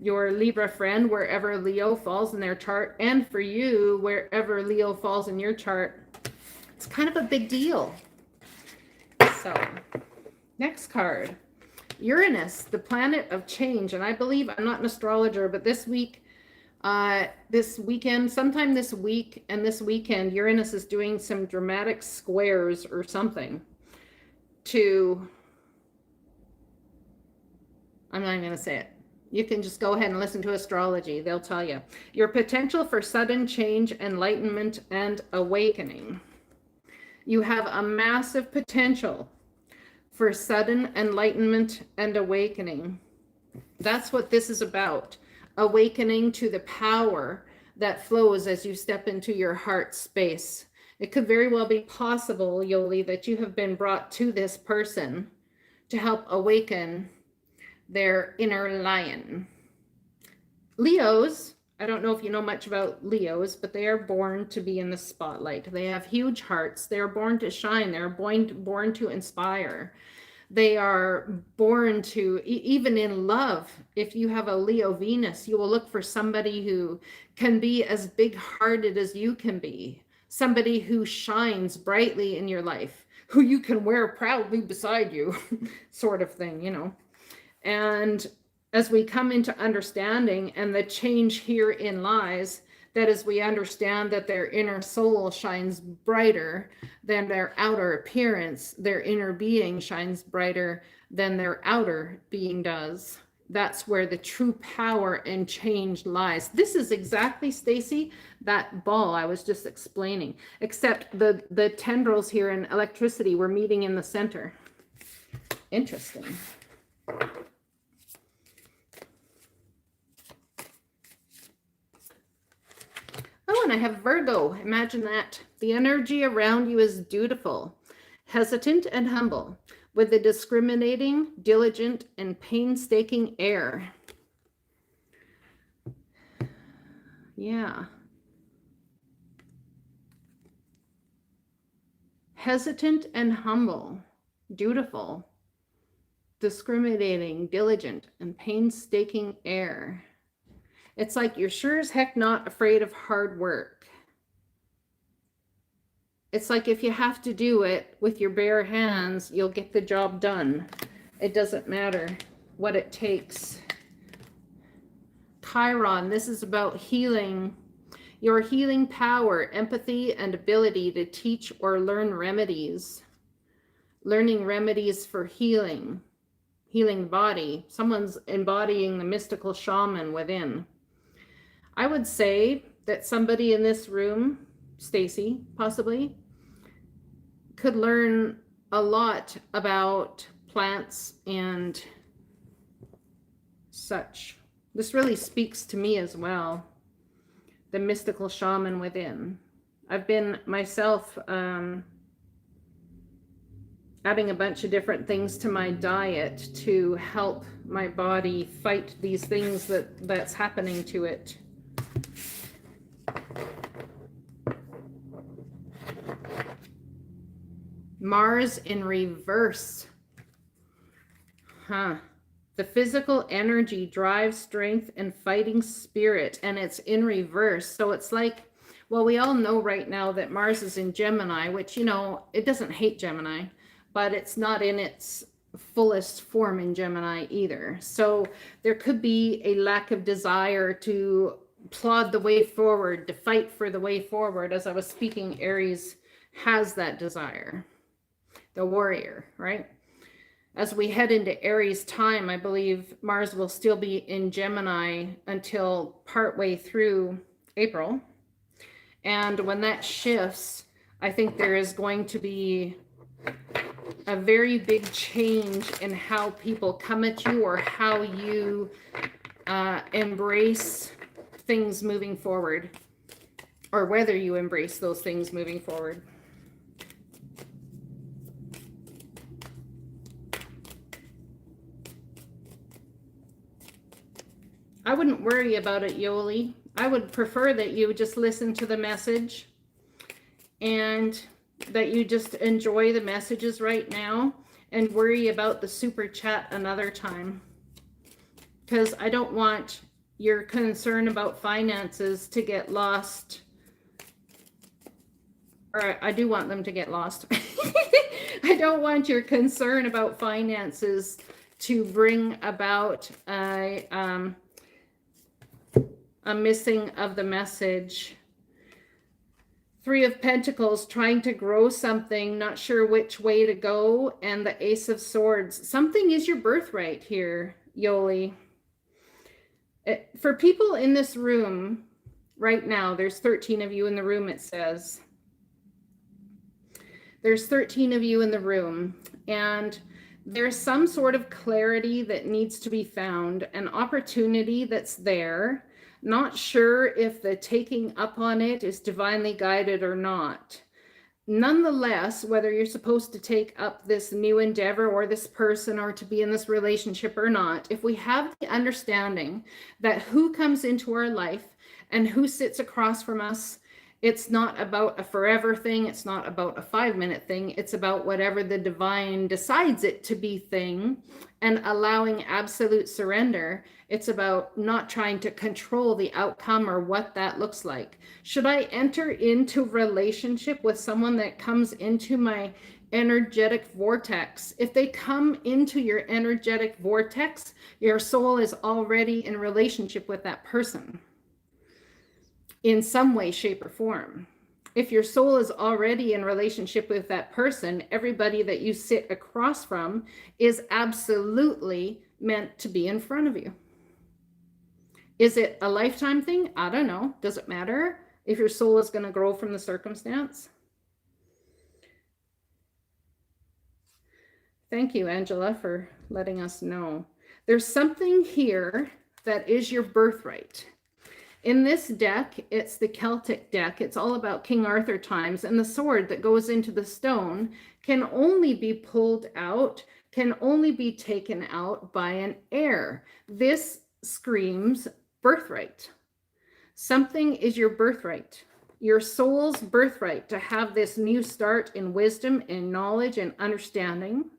Libra friend, wherever Leo falls in their chart, and for you, wherever Leo falls in your chart, it's kind of a big deal. So, next card. Uranus, the planet of change. And I believe, I'm not an astrologer, but this week, this weekend, sometime this week and this weekend, Uranus is doing some dramatic squares or something to, I'm not even going to say it. You can just go ahead and listen to astrology. They'll tell you. Your potential for sudden change, enlightenment, and awakening. You have a massive potential for sudden enlightenment and awakening. That's what this is about. Awakening to the power that flows as you step into your heart space. It could very well be possible, Yoli, that you have been brought to this person to help awaken their inner lion. Leos, I don't know if you know much about Leos, but they are born to be in the spotlight. They have huge hearts. They are born to shine. They're born to inspire. They are born to, even in love, if you have a Leo Venus, you will look for somebody who can be as big-hearted as you can be. Somebody who shines brightly in your life, who you can wear proudly beside you, sort of thing, you know. And as we come into understanding, and the change herein lies, that as we understand that their inner soul shines brighter than their outer appearance, their inner being shines brighter than their outer being does. That's where the true power and change lies. This is exactly, Stacy, that ball I was just explaining, except the tendrils here in electricity were meeting in the center. Interesting. Oh, and I have Virgo. Imagine that. The energy around you is dutiful, hesitant, and humble, with a discriminating, diligent, and painstaking air. Yeah. Hesitant and humble, dutiful, discriminating, diligent, and painstaking air. It's like you're sure as heck not afraid of hard work. It's like if you have to do it with your bare hands, you'll get the job done. It doesn't matter what it takes. Chiron, this is about healing. Your healing power, empathy, and ability to teach or learn remedies. Learning remedies for healing the body. Someone's embodying the mystical shaman within. I would say that somebody in this room, Stacy, possibly, could learn a lot about plants and such. This really speaks to me as well. The mystical shaman within. I've been myself adding a bunch of different things to my diet to help my body fight these things that's happening to it. Mars in reverse. The physical energy drives strength and fighting spirit, and it's in reverse. So it's like, well, we all know right now that Mars is in Gemini, which, you know, it doesn't hate Gemini, but it's not in its fullest form in Gemini either. So there could be a lack of desire to plod the way forward, to fight for the way forward. As I was speaking, Aries has that desire. The warrior, right? As we head into Aries time, I believe Mars will still be in Gemini until partway through April. And when that shifts, I think there is going to be a very big change in how people come at you or how you embrace things moving forward, or whether you embrace those things moving forward. I wouldn't worry about it, Yoli. I would prefer that you just listen to the message and that you just enjoy the messages right now and worry about the super chat another time. Because I don't want your concern about finances to get lost. Or I do want them to get lost. I don't want your concern about finances to bring about a missing of the message. Three of Pentacles, trying to grow something, not sure which way to go, and the Ace of Swords. Something is your birthright here, Yoli. For people in this room right now, there's 13 of you in the room, it says. There's 13 of you in the room, and there's some sort of clarity that needs to be found, an opportunity that's there. Not sure if the taking up on it is divinely guided or not. Nonetheless, whether you're supposed to take up this new endeavor or this person or to be in this relationship or not, if we have the understanding that who comes into our life and who sits across from us, it's not about a forever thing. It's not about a 5-minute thing. It's about whatever the divine decides it to be thing, and allowing absolute surrender. It's about not trying to control the outcome or what that looks like. Should I enter into relationship with someone that comes into my energetic vortex. If they come into your energetic vortex, your soul is already in relationship with that person in some way, shape, or form. If your soul is already in relationship with that person, everybody that you sit across from is absolutely meant to be in front of you. Is it a lifetime thing? I don't know. Does it matter if your soul is going to grow from the circumstance? Thank you, Angela, for letting us know. There's something here that is your birthright. In this deck, it's the Celtic deck. It's all about King Arthur times, and the sword that goes into the stone can only be pulled out, can only be taken out by an heir. This screams birthright. Something is your birthright, your soul's birthright, to have this new start in wisdom and knowledge and understanding.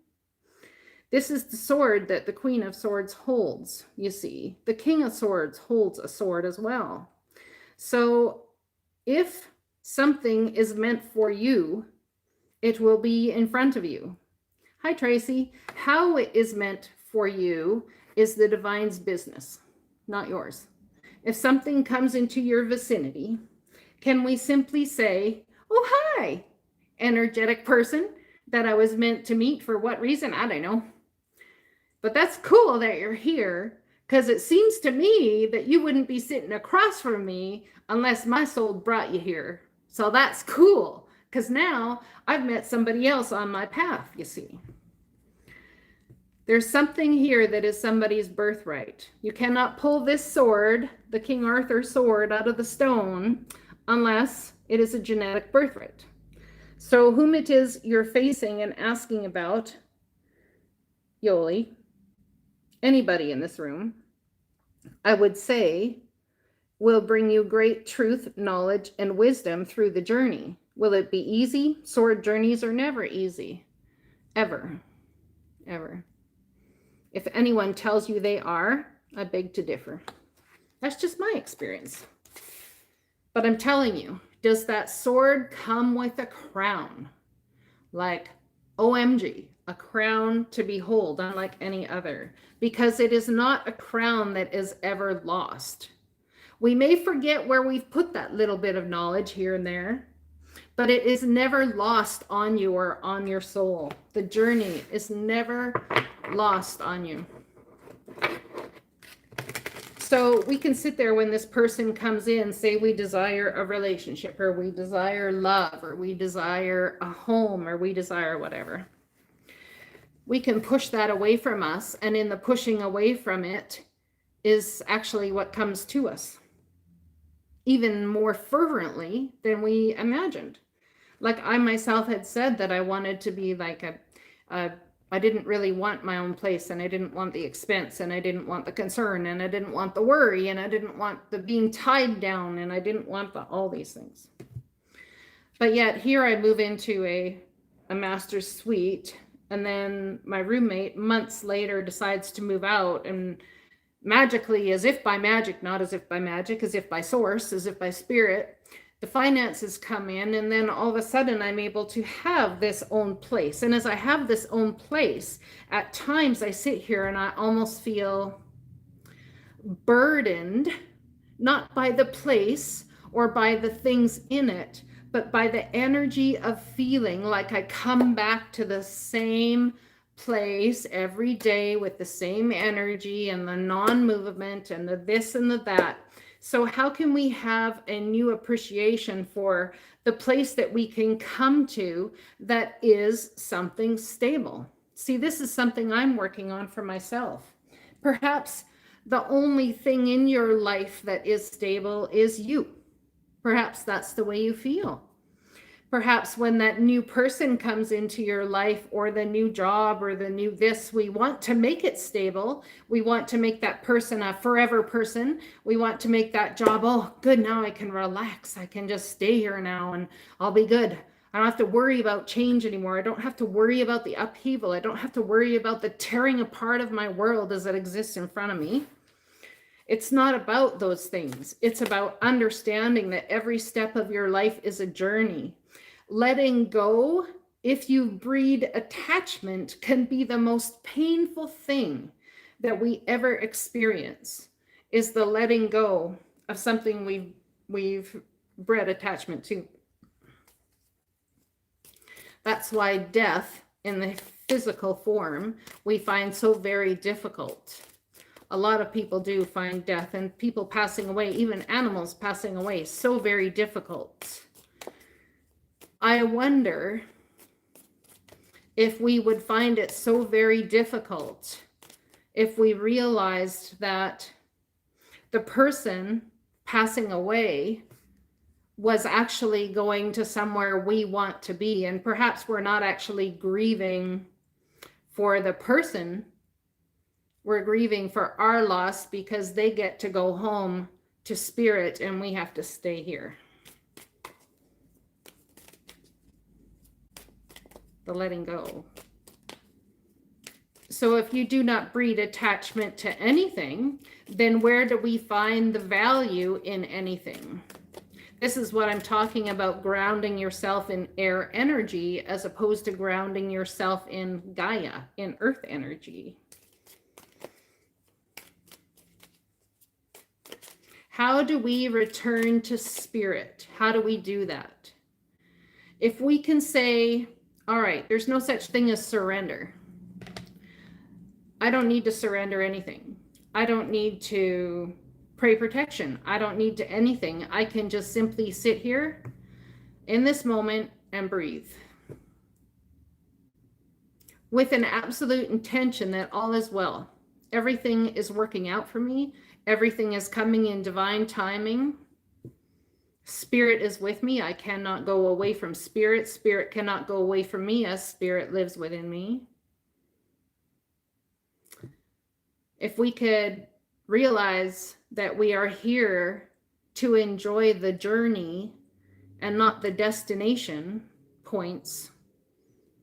This is the sword that the Queen of Swords holds, you see. The King of Swords holds a sword as well. So if something is meant for you, it will be in front of you. Hi, Tracy. How it is meant for you is the divine's business, not yours. If something comes into your vicinity, can we simply say, oh, hi, energetic person that I was meant to meet for what reason? I don't know. But that's cool that you're here, because it seems to me that you wouldn't be sitting across from me unless my soul brought you here. So that's cool, because now I've met somebody else on my path, you see. There's something here that is somebody's birthright. You cannot pull this sword, the King Arthur sword, out of the stone unless it is a genetic birthright. So whom it is you're facing and asking about, Yoli, anybody in this room, I would say, will bring you great truth, knowledge, and wisdom through the journey. Will it be easy? Sword journeys are never easy. Ever. Ever. If anyone tells you they are, I beg to differ. That's just my experience. But I'm telling you, does that sword come with a crown? Like, OMG, a crown to behold, unlike any other, because it is not a crown that is ever lost. We may forget where we've put that little bit of knowledge here and there, but it is never lost on you or on your soul. The journey is never lost on you. So we can sit there when this person comes in, say we desire a relationship, or we desire love, or we desire a home, or we desire whatever. We can push that away from us, and in the pushing away from it is actually what comes to us, even more fervently than we imagined. Like I myself had said that I wanted to be like I didn't really want my own place, and I didn't want the expense, and I didn't want the concern, and I didn't want the worry, and I didn't want the being tied down, and I didn't want all these things. But yet here I move into a master's suite, and then my roommate months later decides to move out, and magically, as if by magic, not as if by magic, as if by source, as if by spirit, the finances come in, and then all of a sudden I'm able to have this own place. And as I have this own place, at times I sit here and I almost feel burdened, not by the place or by the things in it, but by the energy of feeling like I come back to the same place every day with the same energy and the non-movement and the this and the that. So how can we have a new appreciation for the place that we can come to that is something stable? See, this is something I'm working on for myself. Perhaps the only thing in your life that is stable is you. Perhaps that's the way you feel. Perhaps when that new person comes into your life, or the new job, or the new this, we want to make it stable. We want to make that person a forever person. We want to make that job, oh, good, now I can relax. I can just stay here now and I'll be good. I don't have to worry about change anymore. I don't have to worry about the upheaval. I don't have to worry about the tearing apart of my world as it exists in front of me. It's not about those things. It's about understanding that every step of your life is a journey. Letting go if you breed attachment, can be the most painful thing that we ever experience, is the letting go of something we've bred attachment to. That's why death in the physical form we find so very difficult. A lot of people do find death, and people passing away, even animals passing away, so very difficult. I wonder if we would find it so very difficult if we realized that the person passing away was actually going to somewhere we want to be, and perhaps we're not actually grieving for the person, we're grieving for our loss because they get to go home to spirit and we have to stay here. The letting go. So if you do not breed attachment to anything, then where do we find the value in anything? This is what I'm talking about, grounding yourself in air energy as opposed to grounding yourself in Gaia, in earth energy. How do we return to spirit? How do we do that? If we can say, all right, there's no such thing as surrender. I don't need to surrender anything. I don't need to pray protection. I don't need to anything. I can just simply sit here in this moment and breathe with an absolute intention that all is well. Everything is working out for me. Everything is coming in divine timing. Spirit is with me. I cannot go away from spirit. Spirit cannot go away from me as spirit lives within me. If we could realize that we are here to enjoy the journey and not the destination points,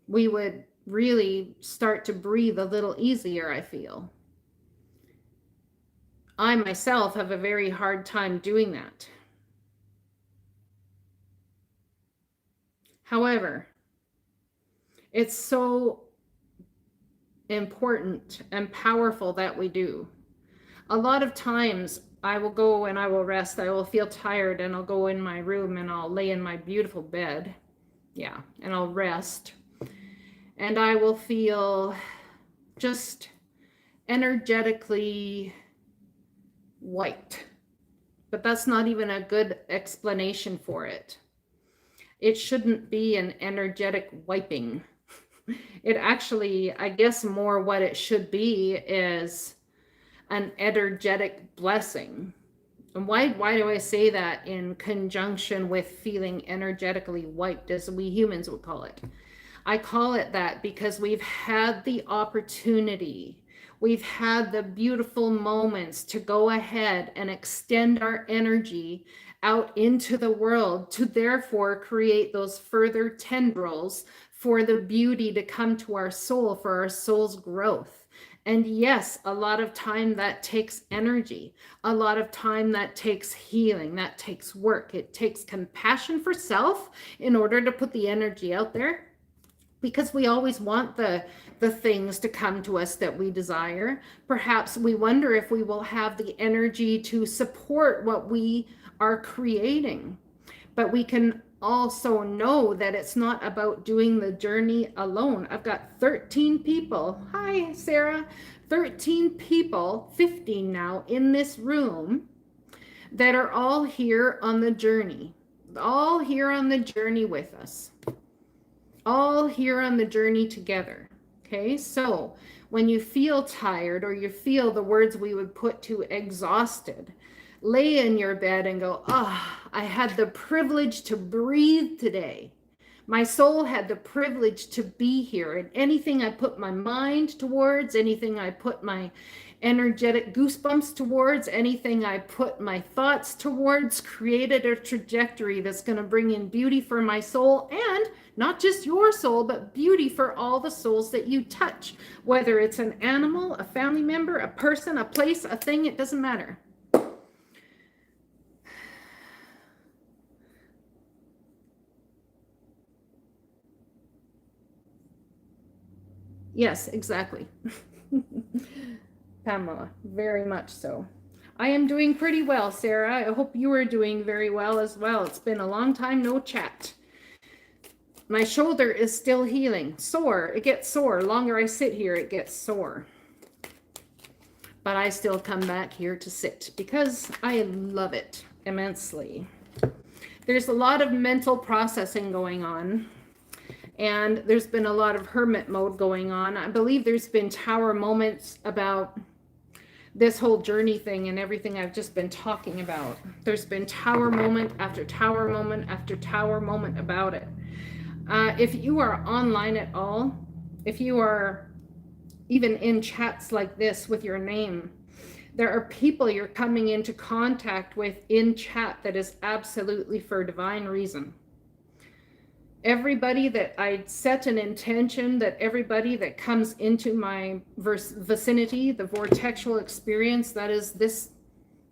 we would really start to breathe a little easier, I feel. I myself have a very hard time doing that. However, it's so important and powerful that we do. A lot of times I will go and I will rest. I will feel tired and I'll go in my room and I'll lay in my beautiful bed. Yeah, and I'll rest. And I will feel just energetically wiped. But that's not even a good explanation for it. It shouldn't be an energetic wiping. It actually, I guess more what it should be is an energetic blessing. And why do I say that in conjunction with feeling energetically wiped, as we humans would call it? I call it that because we've had the opportunity, we've had the beautiful moments to go ahead and extend our energy out into the world to therefore create those further tendrils for the beauty to come to our soul, for our soul's growth. And yes, a lot of time that takes energy. A lot of time that takes healing. That takes work. It takes compassion for self in order to put the energy out there, because we always want the things to come to us that we desire. Perhaps we wonder if we will have the energy to support what we are creating. But we can also know that it's not about doing the journey alone. I've got 13 people. Hi, Sarah. 13 people, 15 now, in this room that are all here on the journey. All here on the journey with us. All here on the journey together. Okay, so when you feel tired or you feel the words we would put to exhausted, lay in your bed and go, I had the privilege to breathe today. My soul had the privilege to be here. And anything I put my mind towards, anything I put my energetic goosebumps towards, anything I put my thoughts towards, created a trajectory that's going to bring in beauty for my soul, and not just your soul, but beauty for all the souls that you touch. Whether it's an animal, a family member, a person, a place, a thing, it doesn't matter. Yes, exactly. Pamela, very much so. I am doing pretty well, Sarah. I hope you are doing very well as well. It's been a long time no chat. My shoulder is still healing. Sore. It gets sore. Longer I sit here, it gets sore. But I still come back here to sit because I love it immensely. There's a lot of mental processing going on, and there's been a lot of hermit mode going on. I believe there's been tower moments about this whole journey thing and everything I've just been talking about. There's been tower moment after tower moment after tower moment about it. If you are online at all, if you are even in chats like this with your name, there are people you're coming into contact with in chat that is absolutely for divine reason. Everybody that I set an intention that everybody that comes into my vicinity, the vortexual experience, that is this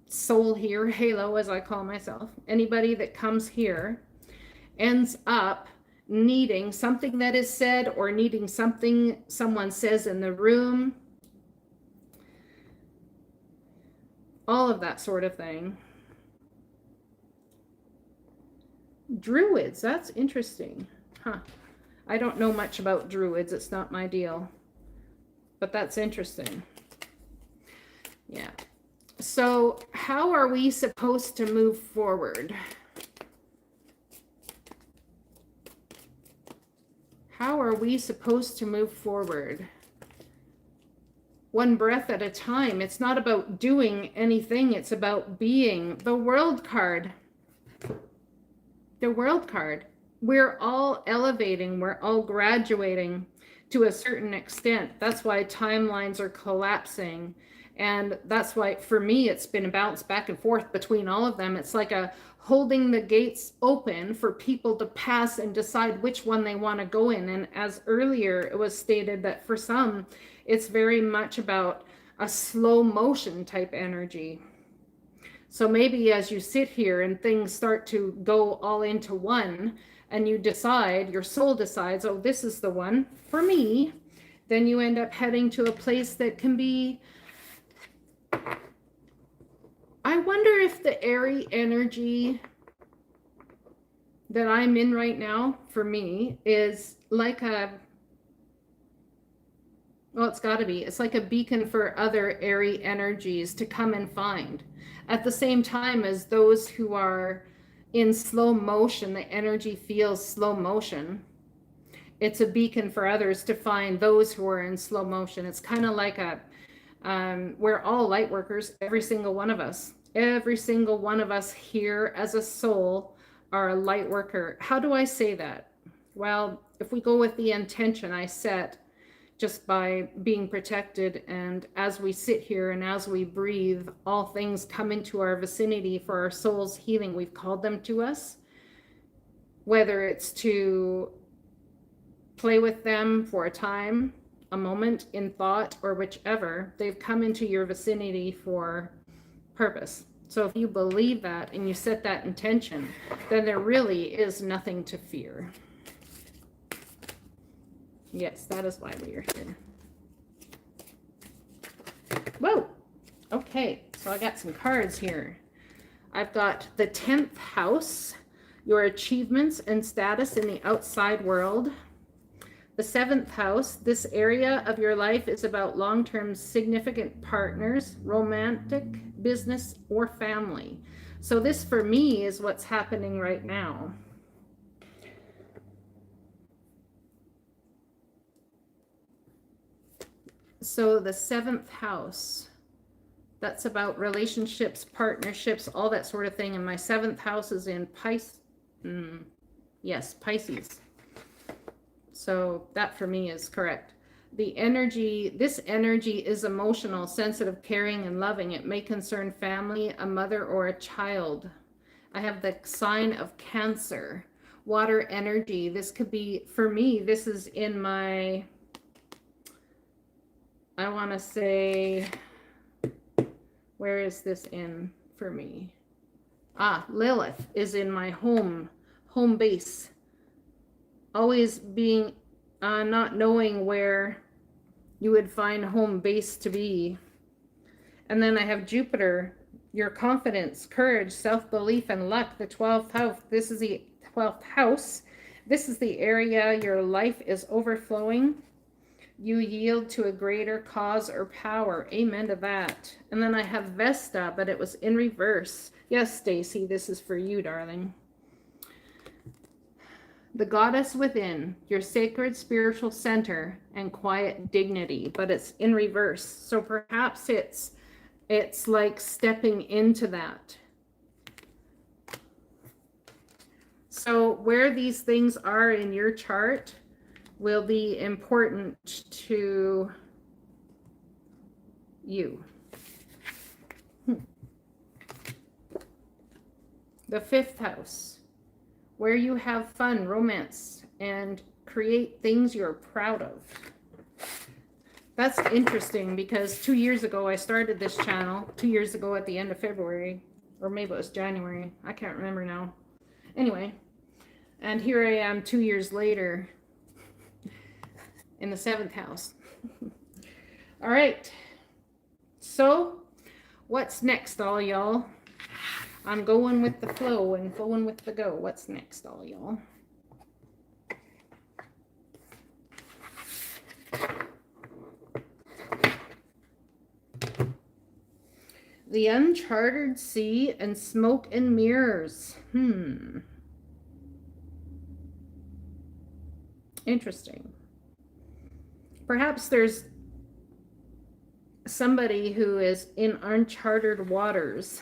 soul here, halo as I call myself, anybody that comes here ends up needing something that is said or needing something someone says in the room, all of that sort of thing. Druids, that's interesting. Huh. I don't know much about druids. It's not my deal. But that's interesting. Yeah. So how are we supposed to move forward? How are we supposed to move forward? One breath at a time. It's not about doing anything. It's about being. The World card. The World card. We're all elevating. We're all graduating to a certain extent. That's why timelines are collapsing. And that's why, for me, it's been a bounce back and forth between all of them. It's like a holding the gates open for people to pass and decide which one they want to go in. And as earlier it was stated that for some, it's very much about a slow motion type energy. So maybe as you sit here and things start to go all into one, and you decide, your soul decides, oh, this is the one for me, then you end up heading to a place that can be, I wonder if the airy energy that I'm in right now, for me, is like a, well, it's got to be. It's like a beacon for other airy energies to come and find. At the same time as those who are in slow motion, the energy feels slow motion. It's a beacon for others to find those who are in slow motion. It's kind of like a, we're all light workers, every single one of us. Every single one of us here as a soul are a light worker. How do I say that? Well, if we go with the intention I set, just by being protected, and as we sit here and as we breathe, all things come into our vicinity for our soul's healing. We've called them to us, whether it's to play with them for a time, a moment in thought, or whichever, they've come into your vicinity for purpose. So if you believe that and you set that intention, then there really is nothing to fear. Yes, that is why we are here. Whoa! Okay, so I got some cards here. I've got the 10th house, your achievements and status in the outside world. The 7th house, this area of your life is about long-term significant partners, romantic, business, or family. So this for me is what's happening right now. So the 7th house, that's about relationships, partnerships, all that sort of thing. And my 7th house is in Pisces. Yes, Pisces. So that for me is correct. The energy, this energy is emotional, sensitive, caring, and loving. It may concern family, a mother, or a child. I have the sign of Cancer. Water energy. This could be, for me, this is in my, I want to say, where is this in for me? Lilith is in my home base. Always being, not knowing where you would find home base to be. And then I have Jupiter, your confidence, courage, self-belief, and luck, the 12th house. This is the 12th house. This is the area your life is overflowing. You yield to a greater cause or power. Amen to that. And then I have Vesta, but it was in reverse. Yes, Stacy, this is for you, darling. The goddess within, your sacred spiritual center and quiet dignity, but it's in reverse. So perhaps it's like stepping into that. So where these things are in your chart will be important to you. The 5th house, where you have fun, romance, and create things you're proud of. That's interesting because 2 years ago I started this channel, 2 years ago at the end of February, or maybe it was January. I can't remember now. Anyway, and here I am 2 years later in the 7th house. All right. So what's next, all y'all? I'm going with the flow and going with the go. What's next, all y'all? The uncharted sea and smoke and mirrors. Interesting. Perhaps there's somebody who is in uncharted waters.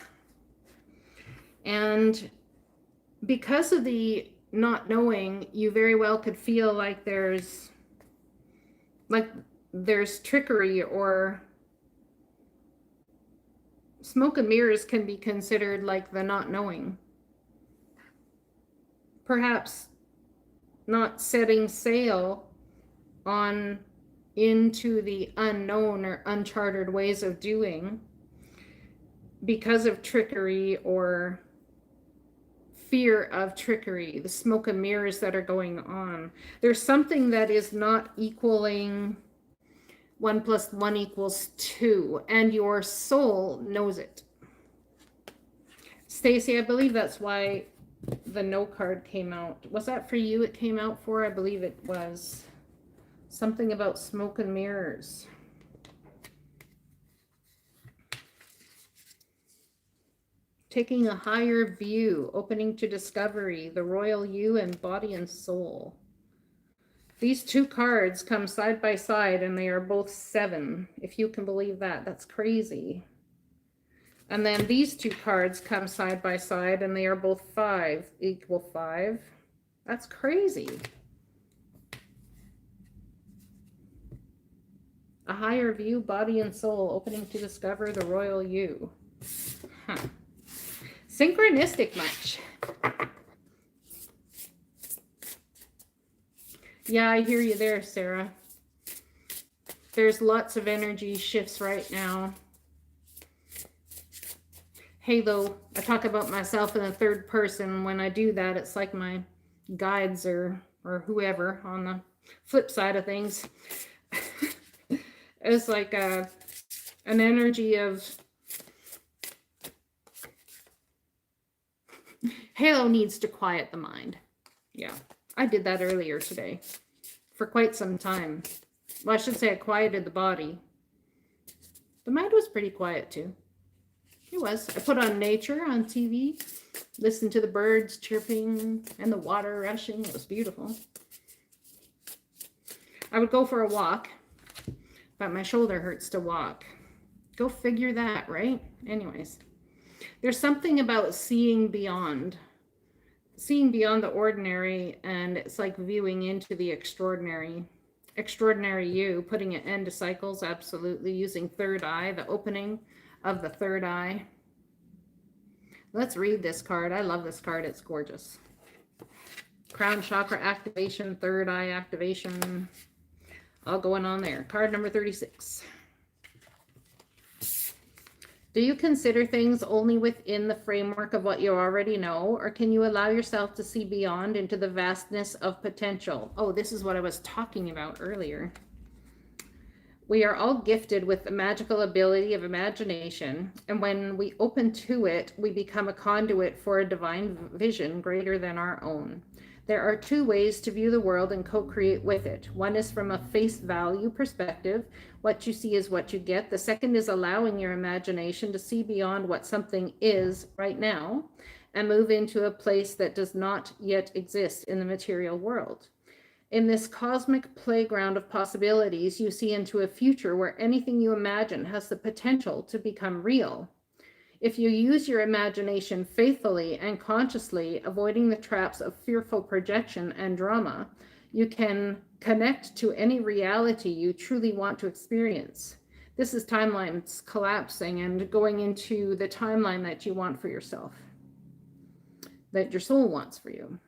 And because of the not knowing, you very well could feel like there's trickery, or smoke and mirrors can be considered like the not knowing. Perhaps not setting sail on into the unknown or uncharted ways of doing because of trickery or fear of trickery, the smoke and mirrors that are going on. There's something that is not equaling 1 + 1 = 2, and your soul knows it. Stacy, I believe that's why the no card came out. Was that for you it came out for? I believe it was. Something about smoke and mirrors. Taking a higher view, opening to discovery, the royal you, and body and soul. These two cards come side by side and they are both 7, if you can believe that. That's crazy. And then these two cards come side by side and they are both 5, = 5. That's crazy. A higher view, body and soul, opening to discover the royal you. Huh. Synchronistic much? Yeah, I hear you there, Sarah. There's lots of energy shifts right now. Halo, I talk about myself in the 3rd person. When I do that, it's like my guides or whoever on the flip side of things. It's like an energy of Halo needs to quiet the mind. Yeah, I did that earlier today for quite some time. Well, I should say I quieted the body. The mind was pretty quiet too. It was. I put on nature on TV, listened to the birds chirping and the water rushing. It was beautiful. I would go for a walk, but my shoulder hurts to walk. Go figure that, right? Anyways, there's something about seeing beyond the ordinary, and it's like viewing into the extraordinary you, putting an end to cycles. Absolutely. Using 3rd eye, the opening of the 3rd eye. Let's read this card. I love this card. It's gorgeous. Crown chakra activation, 3rd eye activation, all going on there. Card number 36. Do you consider things only within the framework of what you already know, or can you allow yourself to see beyond into the vastness of potential? Oh, this is what I was talking about earlier. We are all gifted with the magical ability of imagination, and when we open to it, we become a conduit for a divine vision greater than our own. There are two ways to view the world and co-create with it. One is from a face value perspective. What you see is what you get. The second is allowing your imagination to see beyond what something is right now and move into a place that does not yet exist in the material world. In this cosmic playground of possibilities, you see into a future where anything you imagine has the potential to become real. If you use your imagination faithfully and consciously, avoiding the traps of fearful projection and drama, you can connect to any reality you truly want to experience. This is timelines collapsing and going into the timeline that you want for yourself, that your soul wants for you.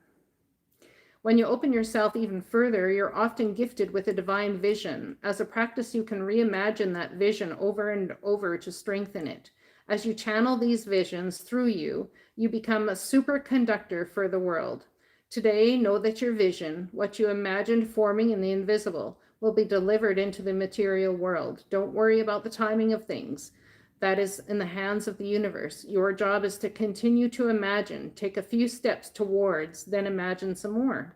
When you open yourself even further, you're often gifted with a divine vision. As a practice, you can reimagine that vision over and over to strengthen it. As you channel these visions through you, you become a superconductor for the world. Today, know that your vision, what you imagined forming in the invisible, will be delivered into the material world. Don't worry about the timing of things. That is in the hands of the universe. Your job is to continue to imagine, take a few steps towards, then imagine some more.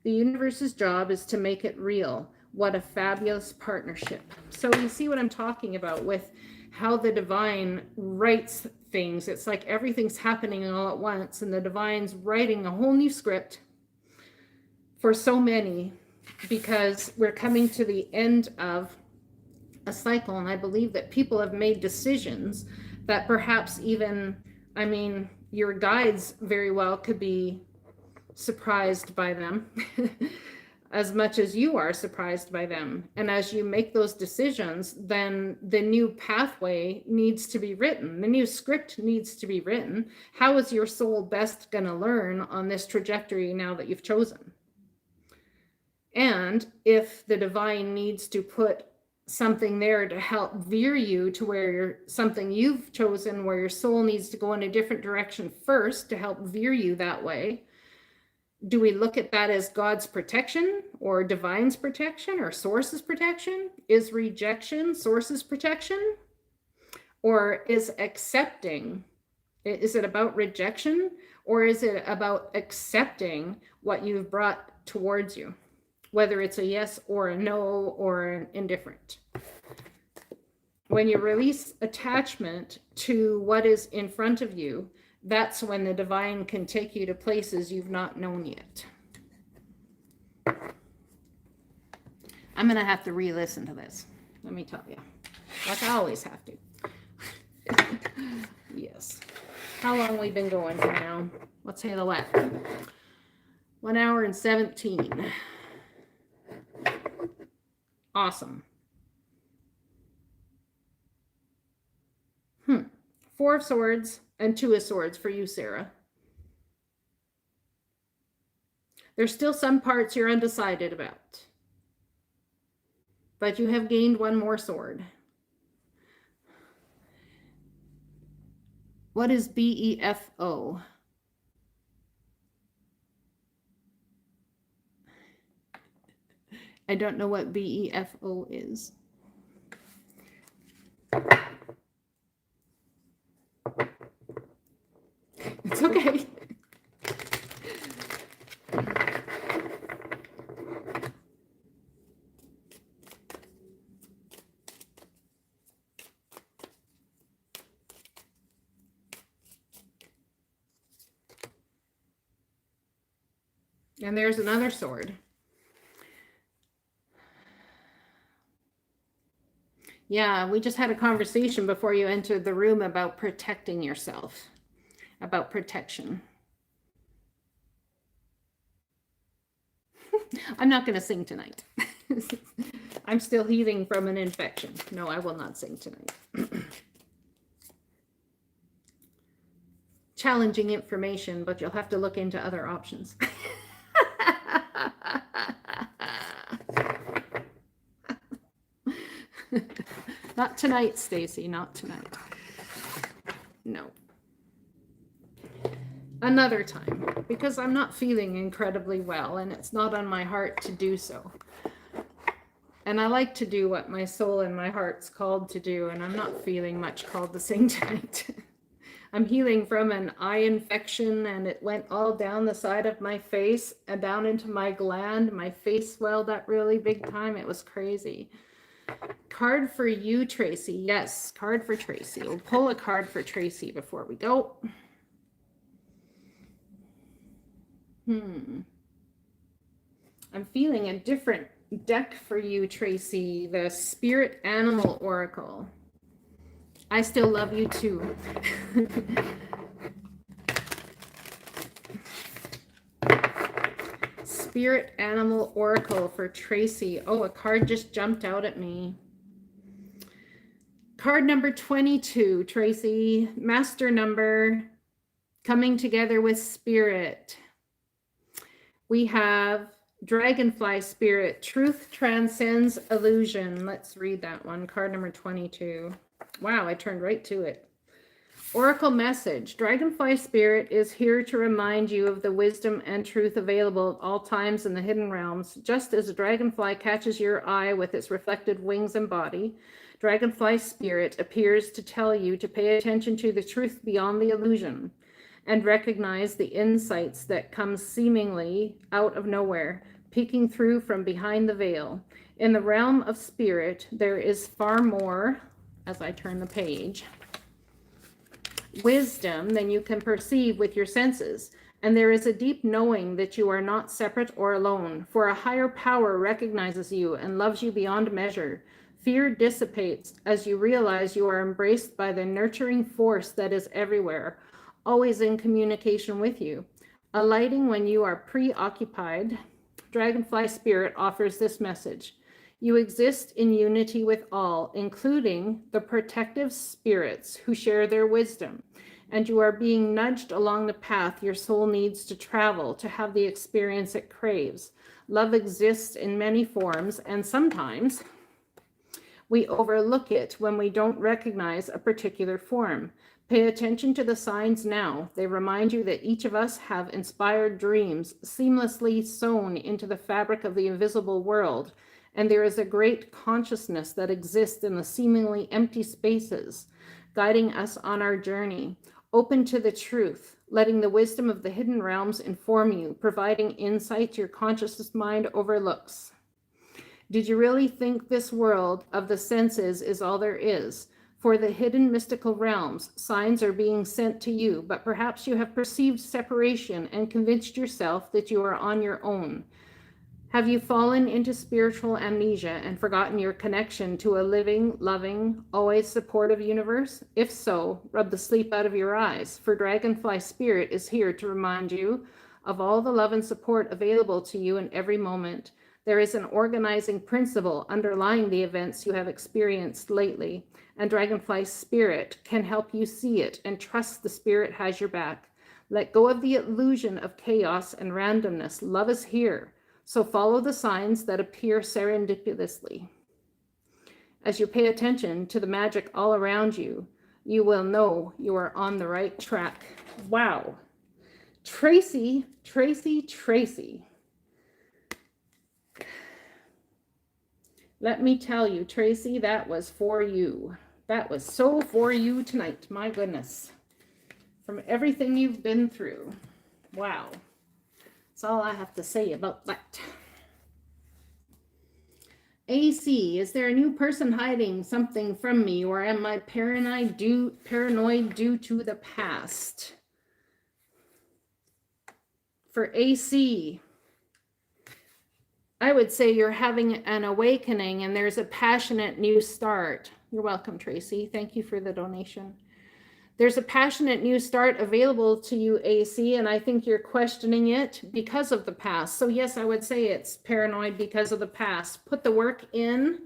The universe's job is to make it real. What a fabulous partnership. So you see what I'm talking about with how the divine writes things. It's like everything's happening all at once, and the divine's writing a whole new script for so many, because we're coming to the end of a cycle, and I believe that people have made decisions that perhaps even, I mean, your guides very well could be surprised by them as much as you are surprised by them. And as you make those decisions, then the new pathway needs to be written. The new script needs to be written. How is your soul best going to learn on this trajectory now that you've chosen? And if the divine needs to put something there to help veer you to where something you've chosen, where your soul needs to go in a different direction first to help veer you that way, do we look at that as God's protection or divine's protection or source's protection? Is rejection source's protection? Or is accepting, is it about rejection, or is it about accepting what you've brought towards you? Whether it's a yes or a no or an indifferent. When you release attachment to what is in front of you, that's when the divine can take you to places you've not known yet. I'm going to have to re-listen to this. Let me tell you. Like I always have to. Yes. How long have we been going for now? Let's say the left. 1 hour and 17. Awesome. 4 of Swords and 2 of Swords for you, Sarah. There's still some parts you're undecided about, but you have gained 1 more sword. What is BEFO? I don't know what BEFO is. It's okay. And there's another sword. Yeah, we just had a conversation before you entered the room about protecting yourself, about protection. I'm not going to sing tonight. I'm still healing from an infection. No, I will not sing tonight. Challenging information, but you'll have to look into other options. Not tonight, Stacy, not tonight. No. Another time, because I'm not feeling incredibly well and it's not on my heart to do so. And I like to do what my soul and my heart's called to do, and I'm not feeling much called to sing tonight. I'm healing from an eye infection, and it went all down the side of my face and down into my gland. My face swelled up really big time. It was crazy. Card for you, Tracy. Yes, card for Tracy. We'll pull a card for Tracy before we go. I'm feeling a different deck for you, Tracy. The Spirit Animal Oracle. I still love you too. Spirit Animal Oracle for Tracy. Oh, a card just jumped out at me. Card number 22, Tracy. Master number, coming together with Spirit. We have Dragonfly Spirit. Truth transcends illusion. Let's read that one. Card number 22. Wow, I turned right to it. Oracle message. Dragonfly Spirit is here to remind you of the wisdom and truth available at all times in the hidden realms. Just as a dragonfly catches your eye with its reflected wings and body, Dragonfly Spirit appears to tell you to pay attention to the truth beyond the illusion and recognize the insights that come seemingly out of nowhere, peeking through from behind the veil. In the realm of spirit, there is far more, as I turn the page, wisdom than you can perceive with your senses, and there is a deep knowing that you are not separate or alone, for a higher power recognizes you and loves you beyond measure. Fear dissipates as you realize you are embraced by the nurturing force that is everywhere, always in communication with you. Alighting when you are preoccupied, Dragonfly Spirit offers this message. You exist in unity with all, including the protective spirits who share their wisdom, and you are being nudged along the path your soul needs to travel to have the experience it craves. Love exists in many forms, and sometimes we overlook it when we don't recognize a particular form. Pay attention to the signs now. They remind you that each of us have inspired dreams seamlessly sewn into the fabric of the invisible world, and there is a great consciousness that exists in the seemingly empty spaces, guiding us on our journey. Open to the truth, letting the wisdom of the hidden realms inform you, providing insight your conscious mind overlooks. Did you really think this world of the senses is all there is? For the hidden mystical realms, signs are being sent to you, but perhaps you have perceived separation and convinced yourself that you are on your own. Have you fallen into spiritual amnesia and forgotten your connection to a living, loving, always supportive universe? If so, rub the sleep out of your eyes, for Dragonfly Spirit is here to remind you of all the love and support available to you in every moment. There is an organizing principle underlying the events you have experienced lately, and Dragonfly Spirit can help you see it and trust the Spirit has your back. Let go of the illusion of chaos and randomness. Love is here. So follow the signs that appear serendipitously. As you pay attention to the magic all around you, you will know you are on the right track. Wow. Tracy. Let me tell you, Tracy, that was for you. That was so for you tonight. My goodness. From everything you've been through. Wow. That's all I have to say about that. AC, is there a new person hiding something from me, or am I paranoid due to the past? For AC, I would say you're having an awakening and there's a passionate new start. You're welcome, Tracy. Thank you for the donation. There's a passionate new start available to you, AC, and I think you're questioning it because of the past. So yes, I would say it's paranoid because of the past. Put the work in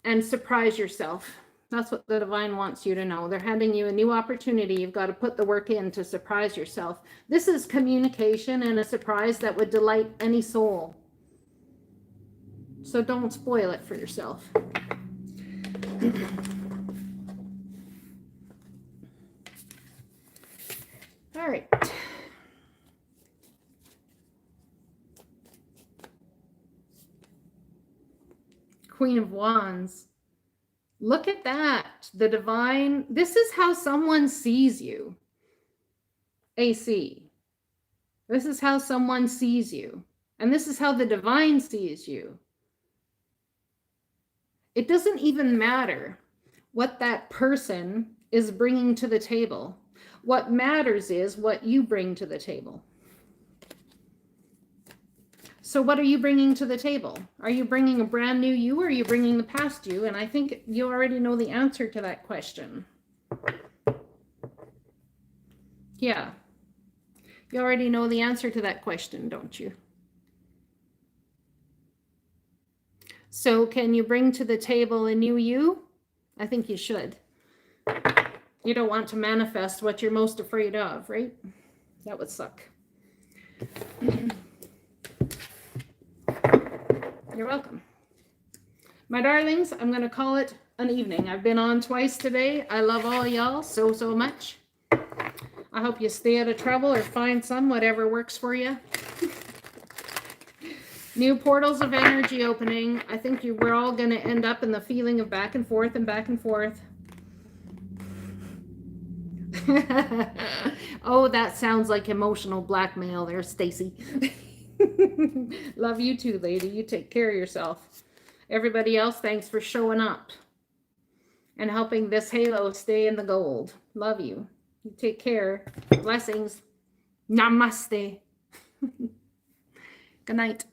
and surprise yourself. That's what the divine wants you to know. They're handing you a new opportunity. You've got to put the work in to surprise yourself. This is communication and a surprise that would delight any soul. So don't spoil it for yourself. All right. Queen of Wands. Look at that. The divine. This is how someone sees you. AC. This is how someone sees you. And this is how the divine sees you. It doesn't even matter what that person is bringing to the table. What matters is what you bring to the table. So what are you bringing to the table? Are you bringing a brand new you, or are you bringing the past you? And I think you already know the answer to that question. Yeah. You already know the answer to that question, don't you? So can you bring to the table a new you? I think you should. You don't want to manifest what you're most afraid of, right? That would suck. You're welcome. My darlings, I'm going to call it an evening. I've been on twice today. I love all y'all so much. I hope you stay out of trouble or find some, whatever works for you. New portals of energy opening. I think we're all going to end up in the feeling of back and forth and back and forth. Oh, that sounds like emotional blackmail there, Stacy. Love you too, lady. You take care of yourself. Everybody else, thanks for showing up and helping this halo stay in the gold. Love you. You take care. Blessings. Namaste. Good night.